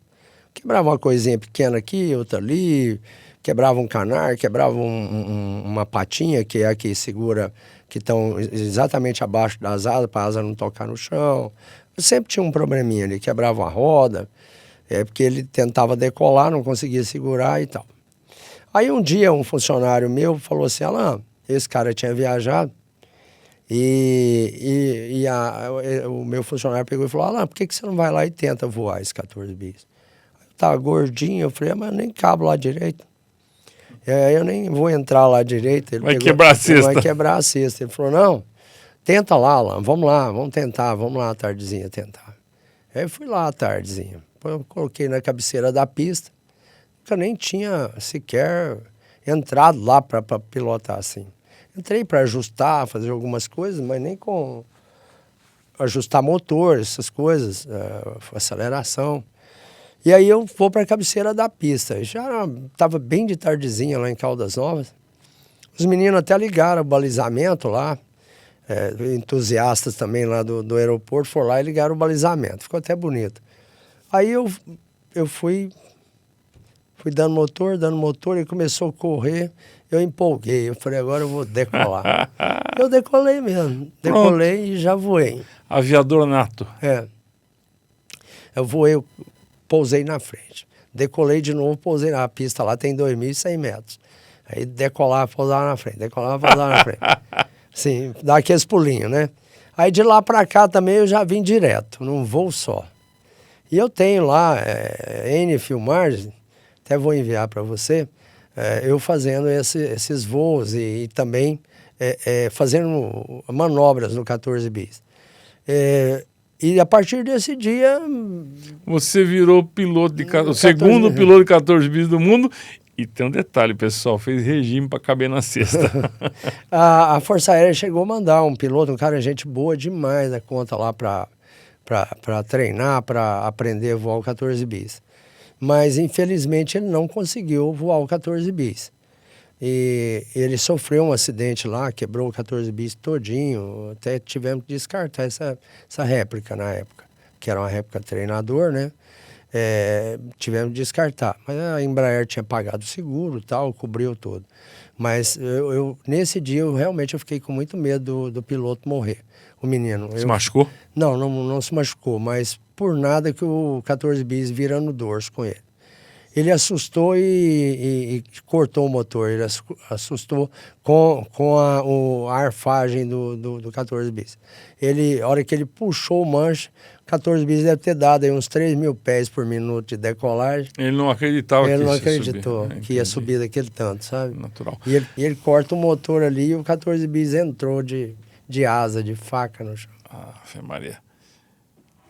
Quebrava uma coisinha pequena aqui, outra ali, quebrava um canar, quebrava uma patinha, que é a que segura, que estão exatamente abaixo das asas, para a asa não tocar no chão. Sempre tinha um probleminha ali, quebrava uma roda, porque ele tentava decolar, não conseguia segurar e tal. Aí um dia um funcionário meu falou assim, Alain, esse cara tinha viajado, o meu funcionário pegou e falou, Alain, por que você não vai lá e tenta voar esse 14 bis? Tá gordinho, eu falei, mas eu nem cabo lá direito. Eu nem vou entrar lá direito. Ele vai quebrar a cesta. Vai quebrar a cesta. Ele falou, não, tenta lá, vamos lá, vamos tentar, vamos lá à tardezinha tentar. Aí eu fui lá à tardezinha, eu coloquei na cabeceira da pista, eu nem tinha sequer entrado lá para pilotar assim. Entrei para ajustar, fazer algumas coisas, mas nem com ajustar motor, essas coisas, aceleração. E aí eu vou para a cabeceira da pista. Já estava bem de tardezinha lá em Caldas Novas. Os meninos até ligaram o balizamento lá, entusiastas também lá do aeroporto, foram lá e ligaram o balizamento. Ficou até bonito. Aí eu fui dando motor, e começou a correr. Eu empolguei, eu falei, agora eu vou decolar. Eu decolei mesmo, decolei e já voei. Aviador nato. Eu voei, eu pousei na frente. Decolei de novo, pousei na pista, lá tem 2.100 metros. Aí decolar, pousar na frente, decolar, pousar na frente. Assim, dá aqueles pulinhos, né? Aí de lá para cá também eu já vim direto, num voo só. E eu tenho lá N filmagens, até vou enviar para você, eu fazendo esses voos e também fazendo manobras no 14 bis. E a partir desse dia... Você virou piloto o segundo piloto de 14 bis do mundo. E tem um detalhe, pessoal, fez regime para caber na cesta. a Força Aérea chegou a mandar um piloto, um cara gente boa demais da conta lá para treinar, para aprender a voar o 14 bis. Mas, infelizmente, ele não conseguiu voar o 14 bis. E ele sofreu um acidente lá, quebrou o 14 bis todinho, até tivemos que descartar essa réplica na época, que era uma réplica treinador, né? Tivemos que descartar. Mas a Embraer tinha pagado o seguro e tal, cobriu tudo. Mas nesse dia, realmente eu fiquei com muito medo do piloto morrer, o menino. Se machucou? Não se machucou, mas por nada que o 14 bis vira no dorso com ele. Ele assustou e cortou o motor, ele assustou com a arfagem do 14 bis. A hora que ele puxou o manche, o 14 bis deve ter dado aí uns 3.000 pés por minuto de decolagem. Ele não acreditava ele que não isso acreditou que ia subir daquele tanto, sabe? Natural. E ele corta o motor ali e o 14 bis entrou de asa, de faca no chão. Ave Maria.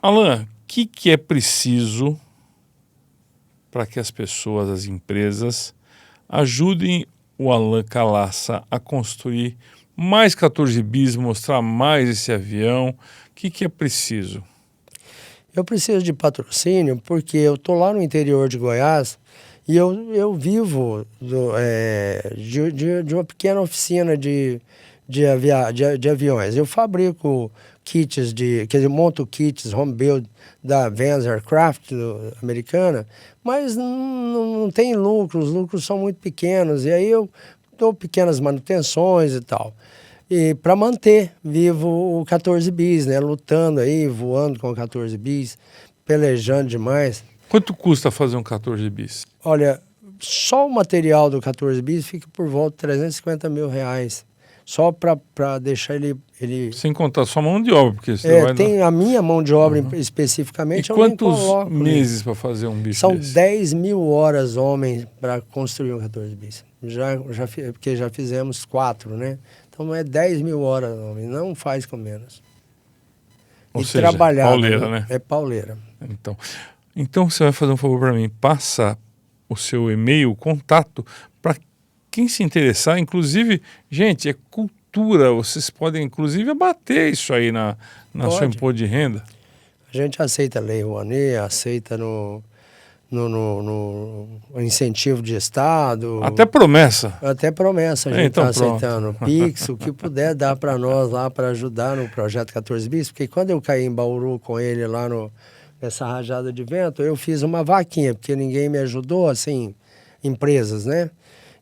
Alan, o que é preciso para que as pessoas, as empresas, ajudem o Alan Calaça a construir mais 14 bis, mostrar mais esse avião? O que é preciso? Eu preciso de patrocínio porque eu estou lá no interior de Goiás e eu vivo de uma pequena oficina de aviões. Eu fabrico kits monto kits home build da Vans Aircraft americana, mas não tem lucro, os lucros são muito pequenos, e aí eu dou pequenas manutenções e tal. E para manter vivo o 14 bis, né? Lutando aí, voando com o 14 bis, pelejando demais. Quanto custa fazer um 14 bis? Olha, só o material do 14 bis fica por volta de 350 mil reais. Só para deixar ele... Sem contar sua mão de obra, porque você vai tem a minha mão de obra especificamente. E quantos meses para fazer um bicho São desse? 10 mil horas, homens, para construir um 14 bis. Porque já fizemos 4, né? Então é 10 mil horas, homem. Não faz com menos. Ou seja, trabalhar. Pauleira, né? É pauleira. Então você vai fazer um favor para mim. Passa o seu e-mail, contato, para quem se interessar. Inclusive, gente, é cultura. Vocês podem, inclusive, abater isso aí na sua imposto de renda. A gente aceita a Lei Rouanet, aceita no incentivo de Estado. Até promessa. Até promessa a gente então, está aceitando. Pix, o que puder dar para nós lá para ajudar no projeto 14 bis. Porque quando eu caí em Bauru com ele lá nessa rajada de vento, eu fiz uma vaquinha, porque ninguém me ajudou, assim, empresas, né?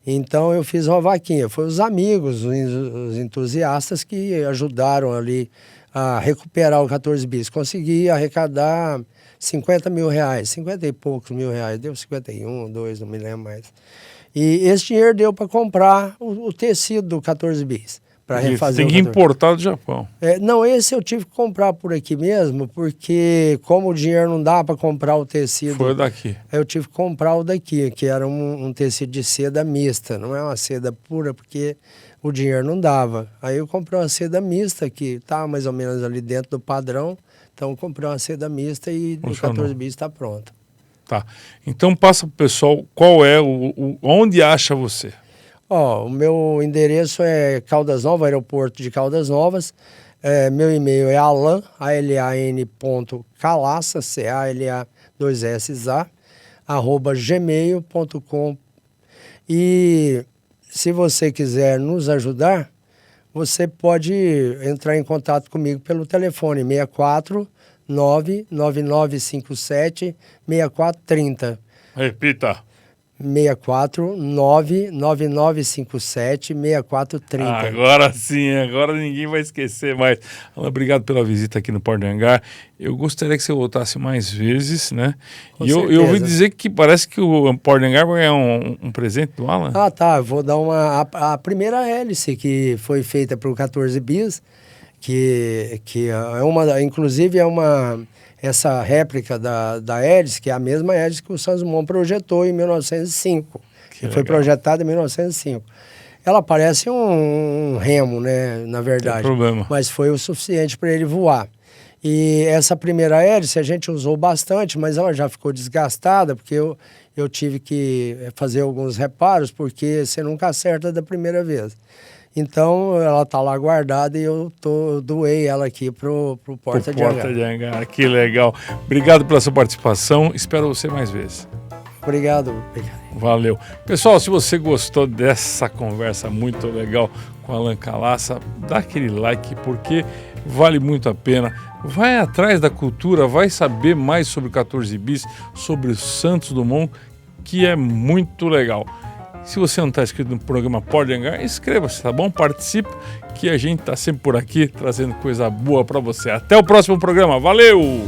Então eu fiz uma vaquinha. Foi os amigos, os entusiastas que ajudaram ali a recuperar o 14 bis. Consegui arrecadar 50 mil reais, 50 e poucos mil reais, deu 51, 2, não me lembro mais. E esse dinheiro deu para comprar o tecido do 14 bis. Para refazer. Tem que importar do Japão. Não, esse eu tive que comprar por aqui mesmo, porque como o dinheiro não dá para comprar o tecido... Foi daqui. Eu tive que comprar o daqui, que era um tecido de seda mista, não é uma seda pura, porque o dinheiro não dava. Aí eu comprei uma seda mista, que está mais ou menos ali dentro do padrão, então eu comprei uma seda mista e o 14 bis está pronto. Tá, então passa para o pessoal qual é, onde acha você. O meu endereço é Caldas Novas, aeroporto de Caldas Novas. Meu e-mail é alan.calaça, CALA2SA, @gmail.com. E se você quiser nos ajudar, você pode entrar em contato comigo pelo telefone 649-9957-6430. Repita. 649-9957-6430. Agora sim, agora ninguém vai esquecer mais. Alan, obrigado pela visita aqui no Porto de Angar. Eu gostaria que você voltasse mais vezes, né? Com e eu ouvi dizer que parece que o Porto de Angar vai ganhar um presente do Alan. Tá. Vou dar a primeira hélice que foi feita para o 14 bis, que é uma, inclusive essa réplica da hélice, que é a mesma hélice que o Santos Dumont projetou em 1905, que foi projetada em 1905. Ela parece um remo, né, na verdade, mas foi o suficiente para ele voar. E essa primeira hélice a gente usou bastante, mas ela já ficou desgastada, porque eu tive que fazer alguns reparos, porque você nunca acerta da primeira vez. Então, ela está lá guardada e eu doei ela aqui pro Porta de Hangar. Que legal. Obrigado pela sua participação. Espero você mais vezes. Obrigado. Valeu. Pessoal, se você gostou dessa conversa muito legal com Alan Calaça, dá aquele like, porque vale muito a pena. Vai atrás da cultura, vai saber mais sobre o 14 bis, sobre o Santos Dumont, que é muito legal. Se você não está inscrito no programa Porta de Hangar, inscreva-se, tá bom? Participe, que a gente está sempre por aqui trazendo coisa boa para você. Até o próximo programa. Valeu!